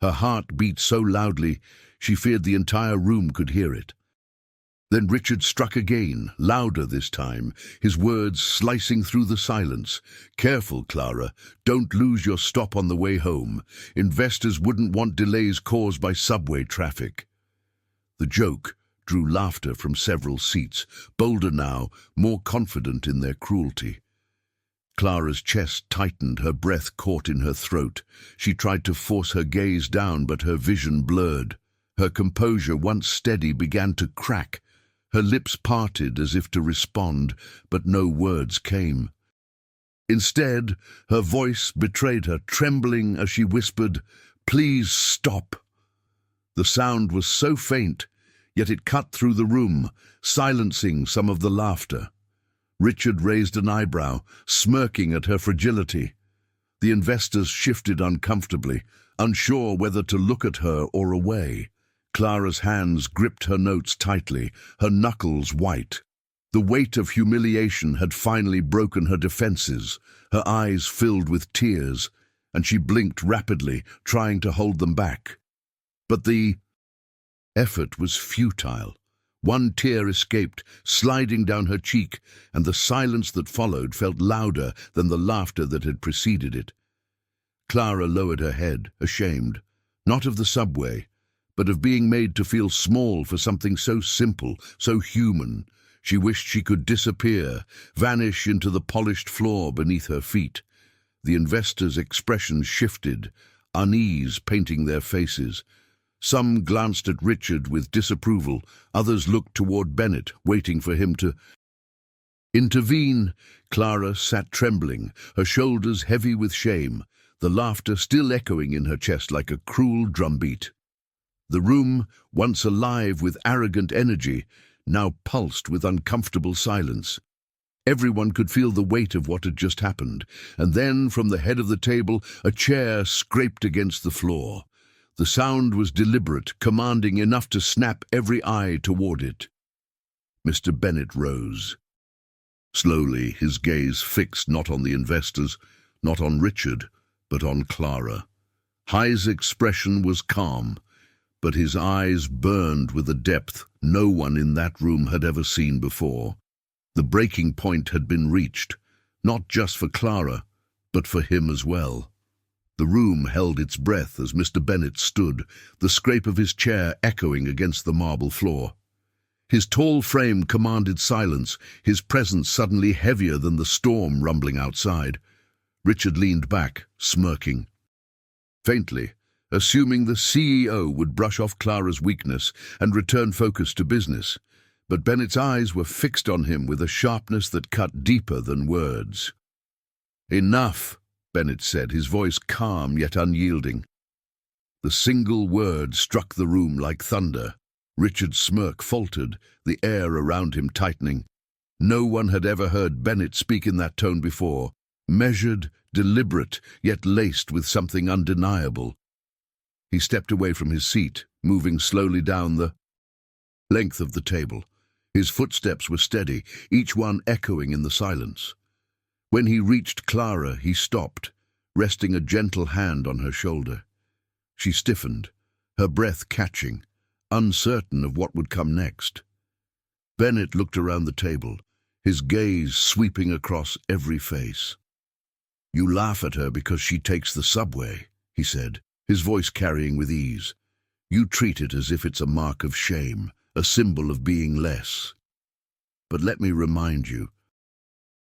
Her heart beat so loudly she feared the entire room could hear it. Then Richard struck again, louder this time, his words slicing through the silence. "Careful, Clara. Don't lose your stop on the way home. Investors wouldn't want delays caused by subway traffic." The joke drew laughter from several seats, bolder now, more confident in their cruelty. Clara's chest tightened, her breath caught in her throat. She tried to force her gaze down, but her vision blurred. Her composure, once steady, began to crack. Her lips parted as if to respond, but no words came. Instead, her voice betrayed her, trembling as she whispered, "Please stop." The sound was so faint, yet it cut through the room, silencing some of the laughter. Richard raised an eyebrow, smirking at her fragility. The investors shifted uncomfortably, unsure whether to look at her or away. Clara's hands gripped her notes tightly, her knuckles white. The weight of humiliation had finally broken her defenses. Her eyes filled with tears, and she blinked rapidly, trying to hold them back. But the effort was futile. One tear escaped, sliding down her cheek, and the silence that followed felt louder than the laughter that had preceded it. Clara lowered her head, ashamed, not of the subway, but of being made to feel small for something so simple, so human. She wished she could disappear, vanish into the polished floor beneath her feet. The investors' expressions shifted, unease painting their faces. Some glanced at Richard with disapproval, others looked toward Bennet, waiting for him to intervene. Clara sat trembling, her shoulders heavy with shame, the laughter still echoing in her chest like a cruel drumbeat. The room, once alive with arrogant energy, now pulsed with uncomfortable silence. Everyone could feel the weight of what had just happened, and then, from the head of the table, a chair scraped against the floor. The sound was deliberate, commanding enough to snap every eye toward it. Mr. Bennet rose. Slowly, his gaze fixed not on the investors, not on Richard, but on Clara. High's expression was calm, but his eyes burned with a depth no one in that room had ever seen before. The breaking point had been reached, not just for Clara, but for him as well. The room held its breath as Mr. Bennet stood, the scrape of his chair echoing against the marble floor. His tall frame commanded silence, his presence suddenly heavier than the storm rumbling outside. Richard leaned back, smirking. Faintly, assuming the CEO would brush off Clara's weakness and return focus to business, but Bennet's eyes were fixed on him with a sharpness that cut deeper than words. "Enough," Bennet said, his voice calm yet unyielding. The single word struck the room like thunder. Richard's smirk faltered, the air around him tightening. No one had ever heard Bennet speak in that tone before, measured, deliberate, yet laced with something undeniable. He stepped away from his seat, moving slowly down the length of the table. His footsteps were steady, each one echoing in the silence. When he reached Clara, he stopped, resting a gentle hand on her shoulder. She stiffened, her breath catching, uncertain of what would come next. Bennet looked around the table, his gaze sweeping across every face. "You laugh at her because she takes the subway," he said, his voice carrying with ease. You treat it as if it's a mark of shame, a symbol of being less. But let me remind you,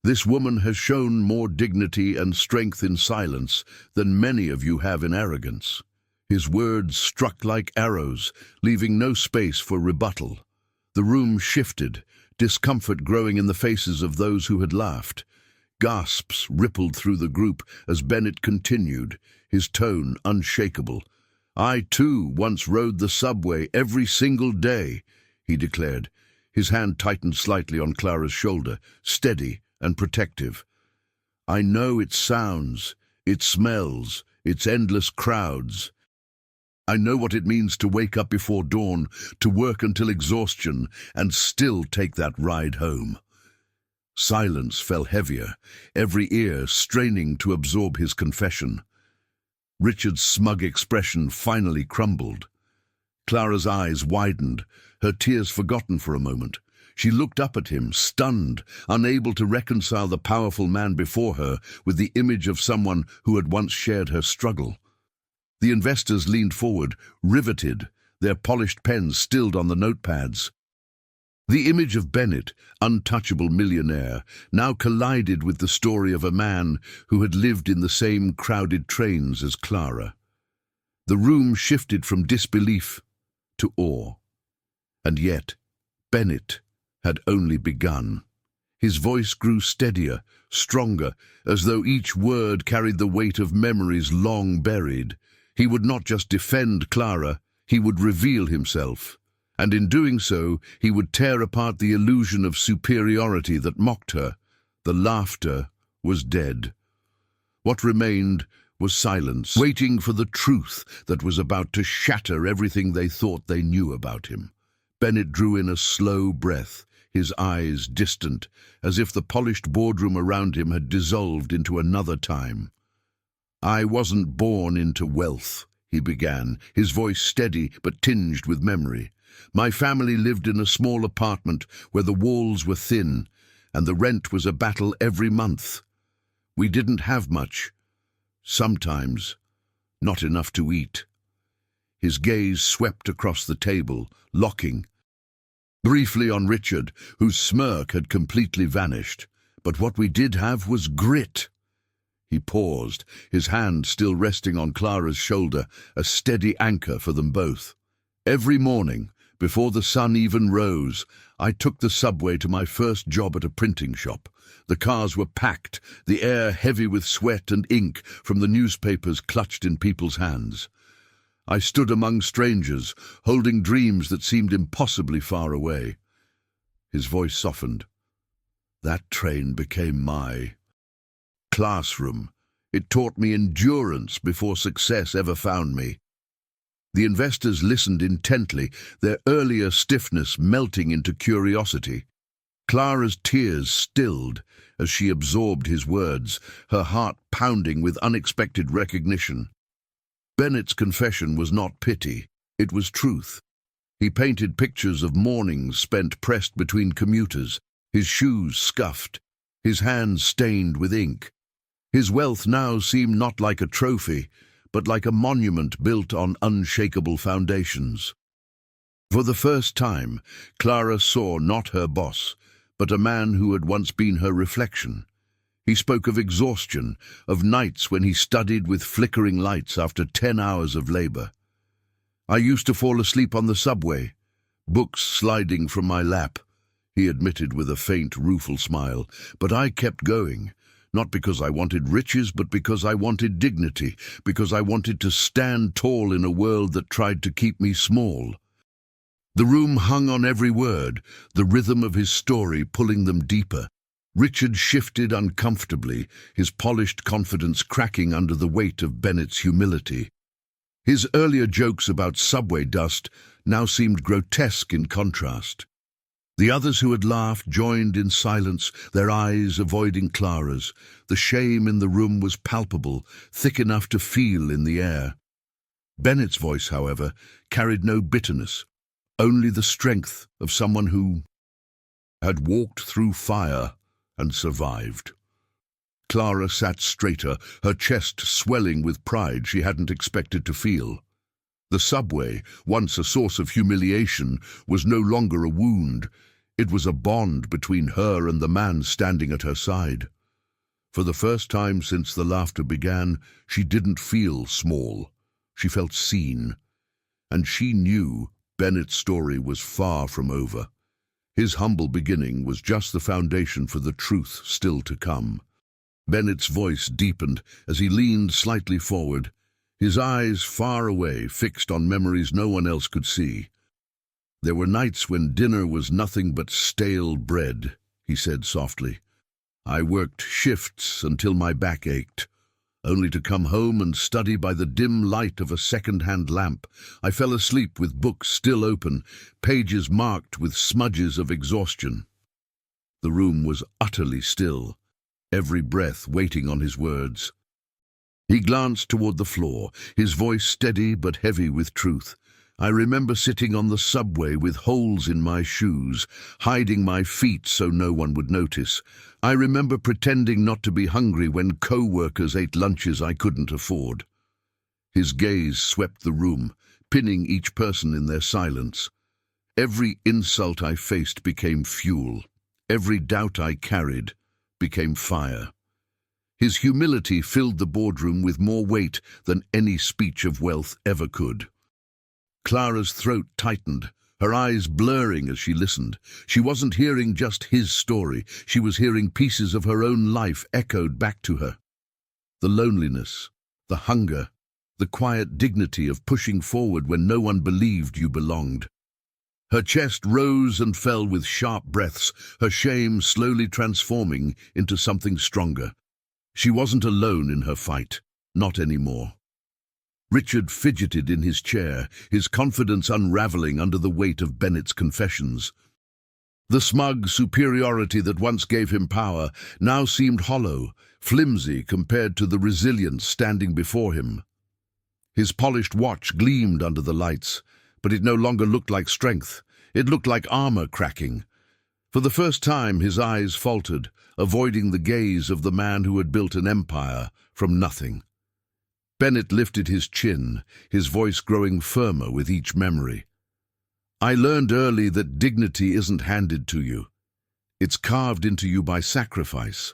this woman has shown more dignity and strength in silence than many of you have in arrogance. His words struck like arrows, leaving no space for rebuttal. The room shifted, discomfort growing in the faces of those who had laughed. Gasps rippled through the group as Bennett continued, his tone unshakable. "I, too, once rode the subway every single day," he declared. His hand tightened slightly on Clara's shoulder, steady and protective. "I know its sounds, its smells, its endless crowds. I know what it means to wake up before dawn, to work until exhaustion, and still take that ride home." Silence fell heavier, every ear straining to absorb his confession. Richard's smug expression finally crumbled. Clara's eyes widened, her tears forgotten for a moment. She looked up at him, stunned, unable to reconcile the powerful man before her with the image of someone who had once shared her struggle. The investors leaned forward, riveted, their polished pens stilled on the notepads. The image of Bennett, untouchable millionaire, now collided with the story of a man who had lived in the same crowded trains as Clara. The room shifted from disbelief to awe. And yet, Bennett had only begun. His voice grew steadier, stronger, as though each word carried the weight of memories long buried. He would not just defend Clara, he would reveal himself. And in doing so, he would tear apart the illusion of superiority that mocked her. The laughter was dead. What remained was silence, waiting for the truth that was about to shatter everything they thought they knew about him. Bennett drew in a slow breath, his eyes distant, as if the polished boardroom around him had dissolved into another time. "I wasn't born into wealth," he began, his voice steady but tinged with memory. "My family lived in a small apartment where the walls were thin, and the rent was a battle every month. We didn't have much. Sometimes, not enough to eat." His gaze swept across the table, locking briefly on Richard, whose smirk had completely vanished. "But what we did have was grit." He paused, his hand still resting on Clara's shoulder, a steady anchor for them both. "Every morning, before the sun even rose, I took the subway to my first job at a printing shop. The cars were packed, the air heavy with sweat and ink from the newspapers clutched in people's hands. I stood among strangers, holding dreams that seemed impossibly far away." His voice softened. "That train became my classroom. It taught me endurance before success ever found me." The investors listened intently, their earlier stiffness melting into curiosity. Clara's tears stilled as she absorbed his words, her heart pounding with unexpected recognition. Bennett's confession was not pity, it was truth. He painted pictures of mornings spent pressed between commuters, his shoes scuffed, his hands stained with ink. His wealth now seemed not like a trophy, but like a monument built on unshakable foundations. For the first time, Clara saw not her boss, but a man who had once been her reflection. He spoke of exhaustion, of nights when he studied with flickering lights after 10 hours of labor. "I used to fall asleep on the subway, books sliding from my lap," he admitted with a faint, rueful smile. "But I kept going. Not because I wanted riches, but because I wanted dignity, because I wanted to stand tall in a world that tried to keep me small." The room hung on every word, the rhythm of his story pulling them deeper. Richard shifted uncomfortably, his polished confidence cracking under the weight of Bennett's humility. His earlier jokes about subway dust now seemed grotesque in contrast. The others who had laughed joined in silence, their eyes avoiding Clara's. The shame in the room was palpable, thick enough to feel in the air. Bennett's voice, however, carried no bitterness, only the strength of someone who had walked through fire and survived. Clara sat straighter, her chest swelling with pride she hadn't expected to feel. The subway, once a source of humiliation, was no longer a wound. It was a bond between her and the man standing at her side. For the first time since the laughter began, she didn't feel small. She felt seen. And she knew Bennett's story was far from over. His humble beginning was just the foundation for the truth still to come. Bennett's voice deepened as he leaned slightly forward, his eyes far away, fixed on memories no one else could see. "There were nights when dinner was nothing but stale bread," he said softly. "I worked shifts until my back ached, only to come home and study by the dim light of a second-hand lamp. I fell asleep with books still open, pages marked with smudges of exhaustion." The room was utterly still, every breath waiting on his words. He glanced toward the floor, his voice steady but heavy with truth. "I remember sitting on the subway with holes in my shoes, hiding my feet so no one would notice. I remember pretending not to be hungry when co-workers ate lunches I couldn't afford." His gaze swept the room, pinning each person in their silence. "Every insult I faced became fuel. Every doubt I carried became fire." His humility filled the boardroom with more weight than any speech of wealth ever could. Clara's throat tightened, her eyes blurring as she listened. She wasn't hearing just his story. She was hearing pieces of her own life echoed back to her. The loneliness, the hunger, the quiet dignity of pushing forward when no one believed you belonged. Her chest rose and fell with sharp breaths, her shame slowly transforming into something stronger. She wasn't alone in her fight, not anymore. Richard fidgeted in his chair, his confidence unraveling under the weight of Bennett's confessions. The smug superiority that once gave him power now seemed hollow, flimsy compared to the resilience standing before him. His polished watch gleamed under the lights, but it no longer looked like strength. It looked like armor cracking. For the first time his eyes faltered, avoiding the gaze of the man who had built an empire from nothing. Bennett lifted his chin, his voice growing firmer with each memory. "I learned early that dignity isn't handed to you. It's carved into you by sacrifice.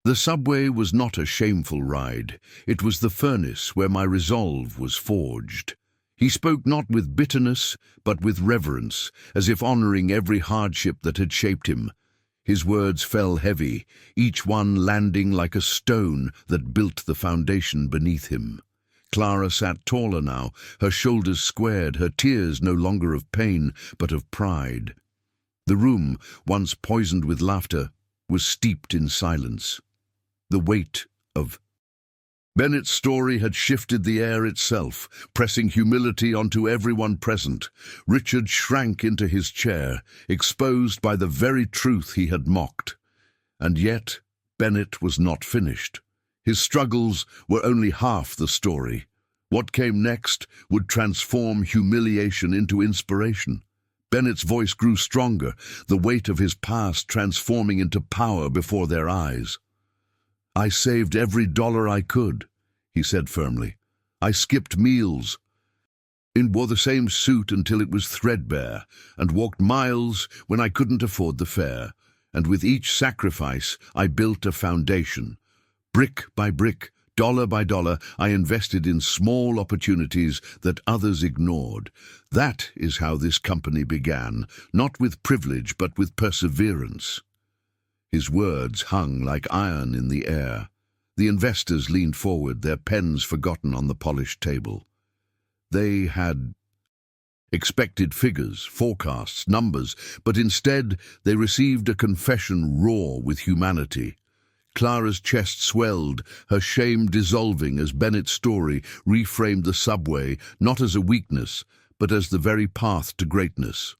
The subway was not a shameful ride. It was the furnace where my resolve was forged." He spoke not with bitterness, but with reverence, as if honoring every hardship that had shaped him. His words fell heavy, each one landing like a stone that built the foundation beneath him. Clara sat taller now, her shoulders squared, her tears no longer of pain, but of pride. The room, once poisoned with laughter, was steeped in silence. The weight of Bennett's story had shifted the air itself, pressing humility onto everyone present. Richard shrank into his chair, exposed by the very truth he had mocked. And yet, Bennett was not finished. His struggles were only half the story. What came next would transform humiliation into inspiration. Bennett's voice grew stronger, the weight of his past transforming into power before their eyes. "I saved every dollar I could," he said firmly. "I skipped meals, and wore the same suit until it was threadbare, and walked miles when I couldn't afford the fare. And with each sacrifice, I built a foundation. Brick by brick, dollar by dollar, I invested in small opportunities that others ignored. That is how this company began, not with privilege, but with perseverance." His words hung like iron in the air. The investors leaned forward, their pens forgotten on the polished table. They had expected figures, forecasts, numbers, but instead they received a confession raw with humanity. Clara's chest swelled, her shame dissolving as Bennett's story reframed the subway not as a weakness, but as the very path to greatness.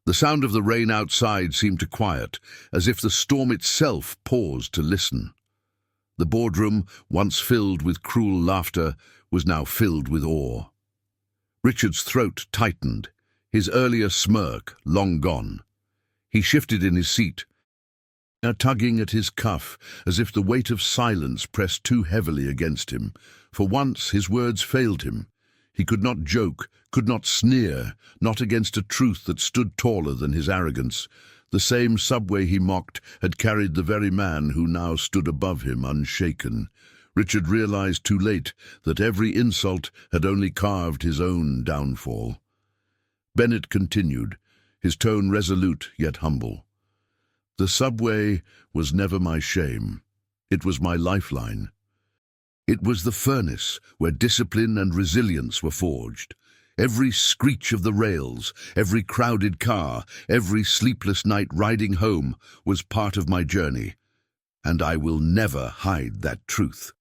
The sound of the rain outside seemed to quiet, as if the storm itself paused to listen. The boardroom, once filled with cruel laughter, was now filled with awe. Richard's throat tightened, his earlier smirk long gone. He shifted in his seat, tugging at his cuff, as if the weight of silence pressed too heavily against him. For once his words failed him. He could not joke, could not sneer, not against a truth that stood taller than his arrogance. The same subway he mocked had carried the very man who now stood above him unshaken. Richard realized too late that every insult had only carved his own downfall. Bennett continued, his tone resolute yet humble. The subway was never my shame. It was my lifeline. It was the furnace where discipline and resilience were forged. Every screech of the rails, every crowded car, every sleepless night riding home was part of my journey, and I will never hide that truth.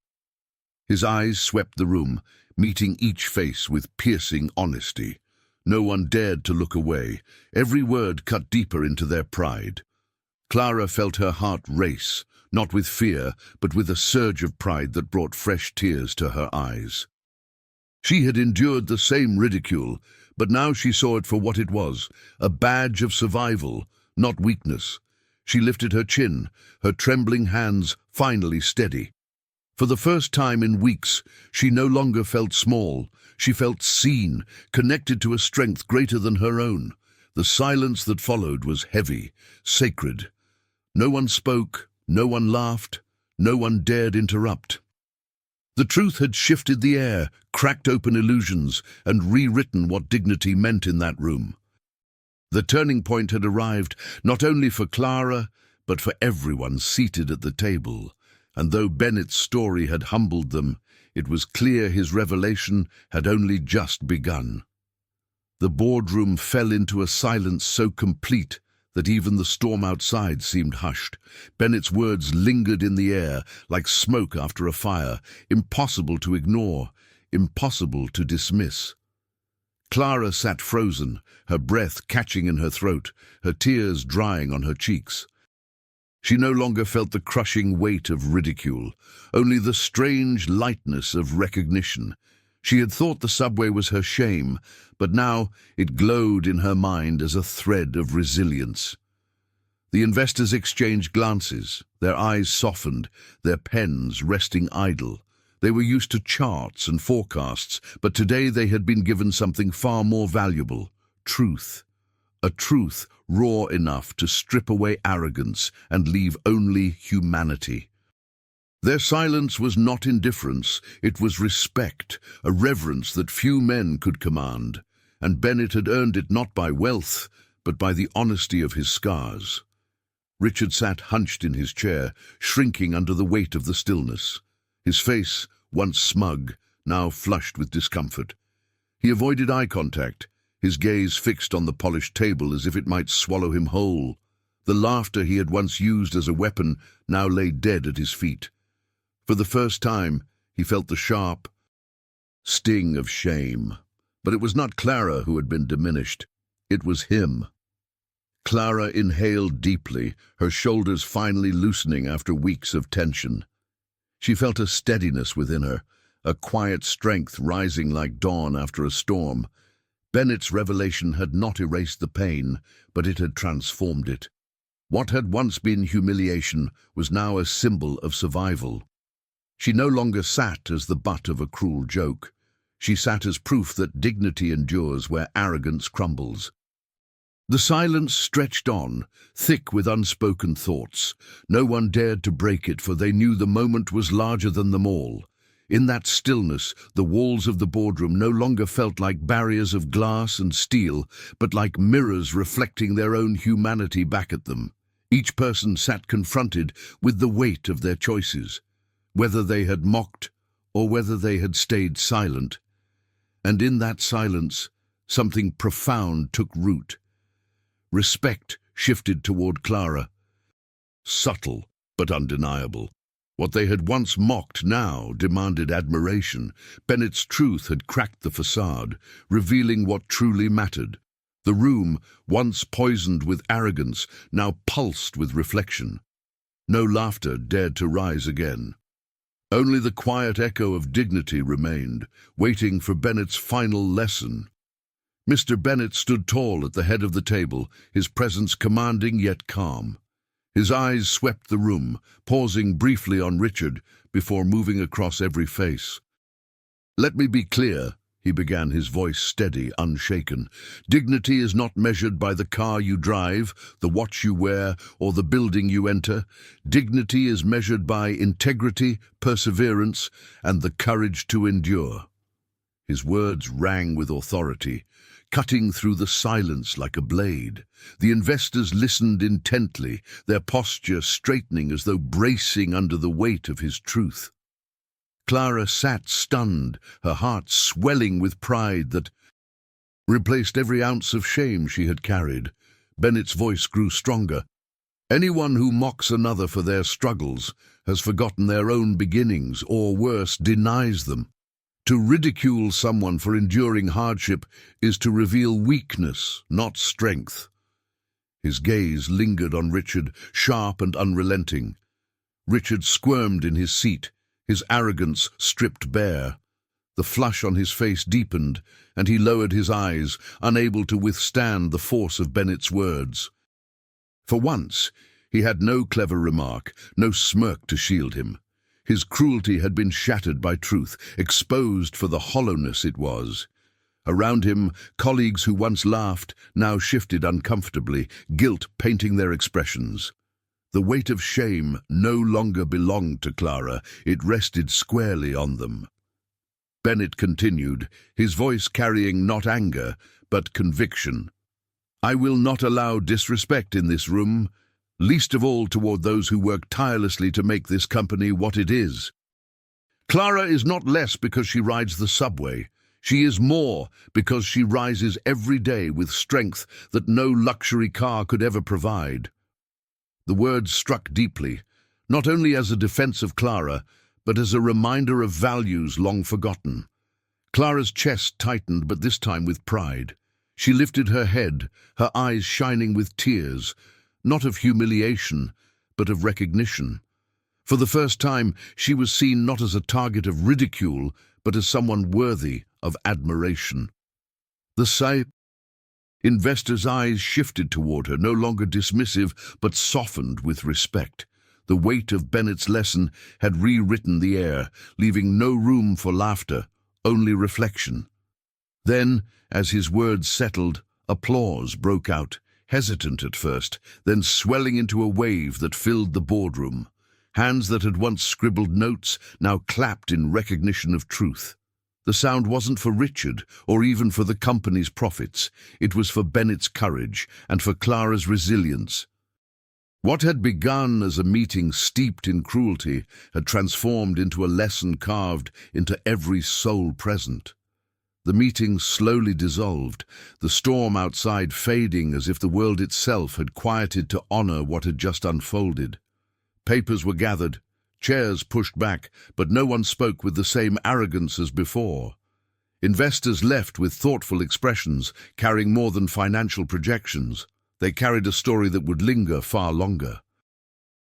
His eyes swept the room, meeting each face with piercing honesty. No one dared to look away. Every word cut deeper into their pride. Clara felt her heart race, not with fear, but with a surge of pride that brought fresh tears to her eyes. She had endured the same ridicule, but now she saw it for what it was, a badge of survival, not weakness. She lifted her chin, her trembling hands finally steady. For the first time in weeks, she no longer felt small. She felt seen, connected to a strength greater than her own. The silence that followed was heavy, sacred. No one spoke, no one laughed, no one dared interrupt. The truth had shifted the air, cracked open illusions, and rewritten what dignity meant in that room. The turning point had arrived, not only for Clara, but for everyone seated at the table. And though Bennett's story had humbled them, it was clear his revelation had only just begun. The boardroom fell into a silence so complete that even the storm outside seemed hushed. Bennett's words lingered in the air like smoke after a fire, impossible to ignore, impossible to dismiss. Clara sat frozen, her breath catching in her throat, her tears drying on her cheeks. She no longer felt the crushing weight of ridicule, only the strange lightness of recognition. She had thought the subway was her shame, but now it glowed in her mind as a thread of resilience. The investors exchanged glances, their eyes softened, their pens resting idle. They were used to charts and forecasts, but today they had been given something far more valuable, truth. A truth raw enough to strip away arrogance and leave only humanity. Their silence was not indifference, it was respect, a reverence that few men could command, and Bennett had earned it not by wealth, but by the honesty of his scars. Richard sat hunched in his chair, shrinking under the weight of the stillness. His face, once smug, now flushed with discomfort. He avoided eye contact, his gaze fixed on the polished table as if it might swallow him whole. The laughter he had once used as a weapon now lay dead at his feet. For the first time, he felt the sharp sting of shame. But it was not Clara who had been diminished. It was him. Clara inhaled deeply, her shoulders finally loosening after weeks of tension. She felt a steadiness within her, a quiet strength rising like dawn after a storm. Bennett's revelation had not erased the pain, but it had transformed it. What had once been humiliation was now a symbol of survival. She no longer sat as the butt of a cruel joke. She sat as proof that dignity endures where arrogance crumbles. The silence stretched on, thick with unspoken thoughts. No one dared to break it, for they knew the moment was larger than them all. In that stillness, the walls of the boardroom no longer felt like barriers of glass and steel, but like mirrors reflecting their own humanity back at them. Each person sat confronted with the weight of their choices, whether they had mocked or whether they had stayed silent. And in that silence, something profound took root. Respect shifted toward Clara. Subtle, but undeniable. What they had once mocked now demanded admiration. Bennett's truth had cracked the facade, revealing what truly mattered. The room, once poisoned with arrogance, now pulsed with reflection. No laughter dared to rise again. Only the quiet echo of dignity remained, waiting for Bennett's final lesson. Mr. Bennett stood tall at the head of the table, his presence commanding yet calm. His eyes swept the room, pausing briefly on Richard before moving across every face. "Let me be clear," he began, his voice steady, unshaken. Dignity is not measured by the car you drive, the watch you wear, or the building you enter. Dignity is measured by integrity, perseverance, and the courage to endure. His words rang with authority, cutting through the silence like a blade. The investors listened intently, their posture straightening as though bracing under the weight of his truth. Clara sat stunned, her heart swelling with pride that replaced every ounce of shame she had carried. Bennett's voice grew stronger. Anyone who mocks another for their struggles has forgotten their own beginnings, or worse, denies them. To ridicule someone for enduring hardship is to reveal weakness, not strength. His gaze lingered on Richard, sharp and unrelenting. Richard squirmed in his seat, his arrogance stripped bare. The flush on his face deepened, and he lowered his eyes, unable to withstand the force of Bennett's words. For once, he had no clever remark, no smirk to shield him. His cruelty had been shattered by truth, exposed for the hollowness it was. Around him, colleagues who once laughed now shifted uncomfortably, guilt painting their expressions. The weight of shame no longer belonged to Clara, it rested squarely on them. Bennett continued, his voice carrying not anger, but conviction. "I will not allow disrespect in this room, least of all toward those who work tirelessly to make this company what it is. Clara is not less because she rides the subway. She is more because she rises every day with strength that no luxury car could ever provide." The words struck deeply, not only as a defense of Clara, but as a reminder of values long forgotten. Clara's chest tightened, but this time with pride. She lifted her head, her eyes shining with tears, not of humiliation, but of recognition. For the first time, she was seen not as a target of ridicule, but as someone worthy of admiration. The investor's eyes shifted toward her, no longer dismissive, but softened with respect. The weight of Bennett's lesson had rewritten the air, leaving no room for laughter, only reflection. Then, as his words settled, applause broke out, hesitant at first, then swelling into a wave that filled the boardroom. Hands that had once scribbled notes now clapped in recognition of truth. The sound wasn't for Richard, or even for the company's profits. It was for Bennett's courage and for Clara's resilience. What had begun as a meeting steeped in cruelty had transformed into a lesson carved into every soul present. The meeting slowly dissolved, the storm outside fading as if the world itself had quieted to honor what had just unfolded. Papers were gathered, chairs pushed back, but no one spoke with the same arrogance as before. Investors left with thoughtful expressions, carrying more than financial projections. They carried a story that would linger far longer.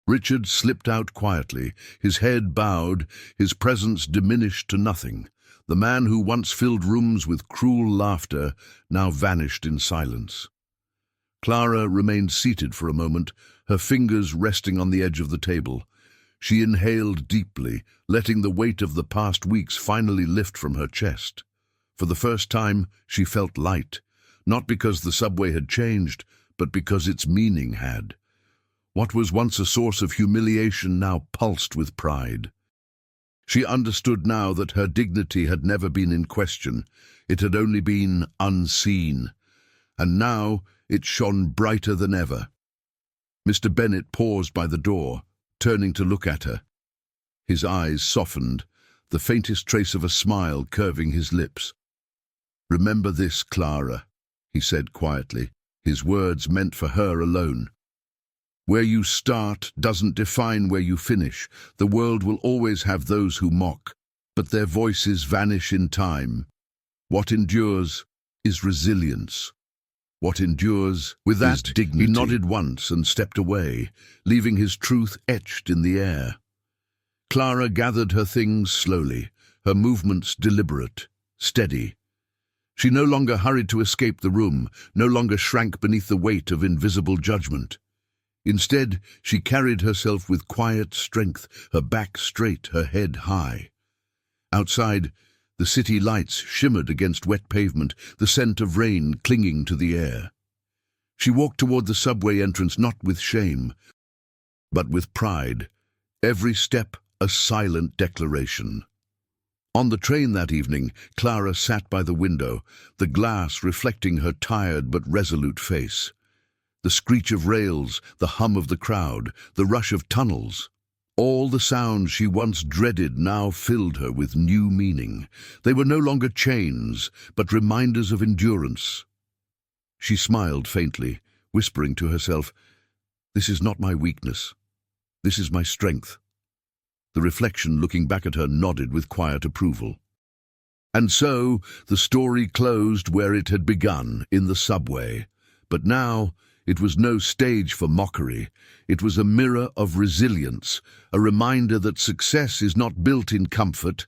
Richard slipped out quietly, his head bowed, his presence diminished to nothing. The man who once filled rooms with cruel laughter now vanished in silence. Clara remained seated for a moment, her fingers resting on the edge of the table. She inhaled deeply, letting the weight of the past weeks finally lift from her chest. For the first time, she felt light, not because the subway had changed, but because its meaning had. What was once a source of humiliation now pulsed with pride. She understood now that her dignity had never been in question, it had only been unseen, and now it shone brighter than ever. Mr. Bennett paused by the door, turning to look at her. His eyes softened, the faintest trace of a smile curving his lips. "Remember this, Clara," he said quietly, his words meant for her alone. "Where you start doesn't define where you finish. The world will always have those who mock, but their voices vanish in time. What endures is resilience. What endures with that dignity." He nodded once and stepped away, leaving his truth etched in the air. Clara gathered her things slowly, her movements deliberate, steady. She no longer hurried to escape the room, no longer shrank beneath the weight of invisible judgment. Instead, she carried herself with quiet strength, her back straight, her head high. Outside, The city lights shimmered against wet pavement, the scent of rain clinging to the air. She walked toward the subway entrance not with shame, but with pride, every step a silent declaration. On the train that evening, Clara sat by the window, the glass reflecting her tired but resolute face. The screech of rails, the hum of the crowd, the rush of tunnels. All the sounds she once dreaded now filled her with new meaning. They were no longer chains, but reminders of endurance. She smiled faintly, whispering to herself, "This is not my weakness. This is my strength." The reflection looking back at her nodded with quiet approval. And so the story closed where it had begun, in the subway. But now it was no stage for mockery. It was a mirror of resilience, a reminder that success is not built in comfort,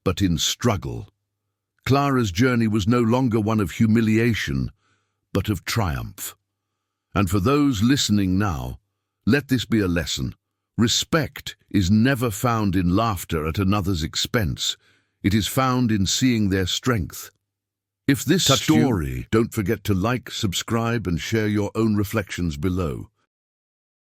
but in struggle. Clara's journey was no longer one of humiliation, but of triumph. And for those listening now, let this be a lesson. Respect is never found in laughter at another's expense. It is found in seeing their strength. If this story, don't forget to like, subscribe, and share your own reflections below.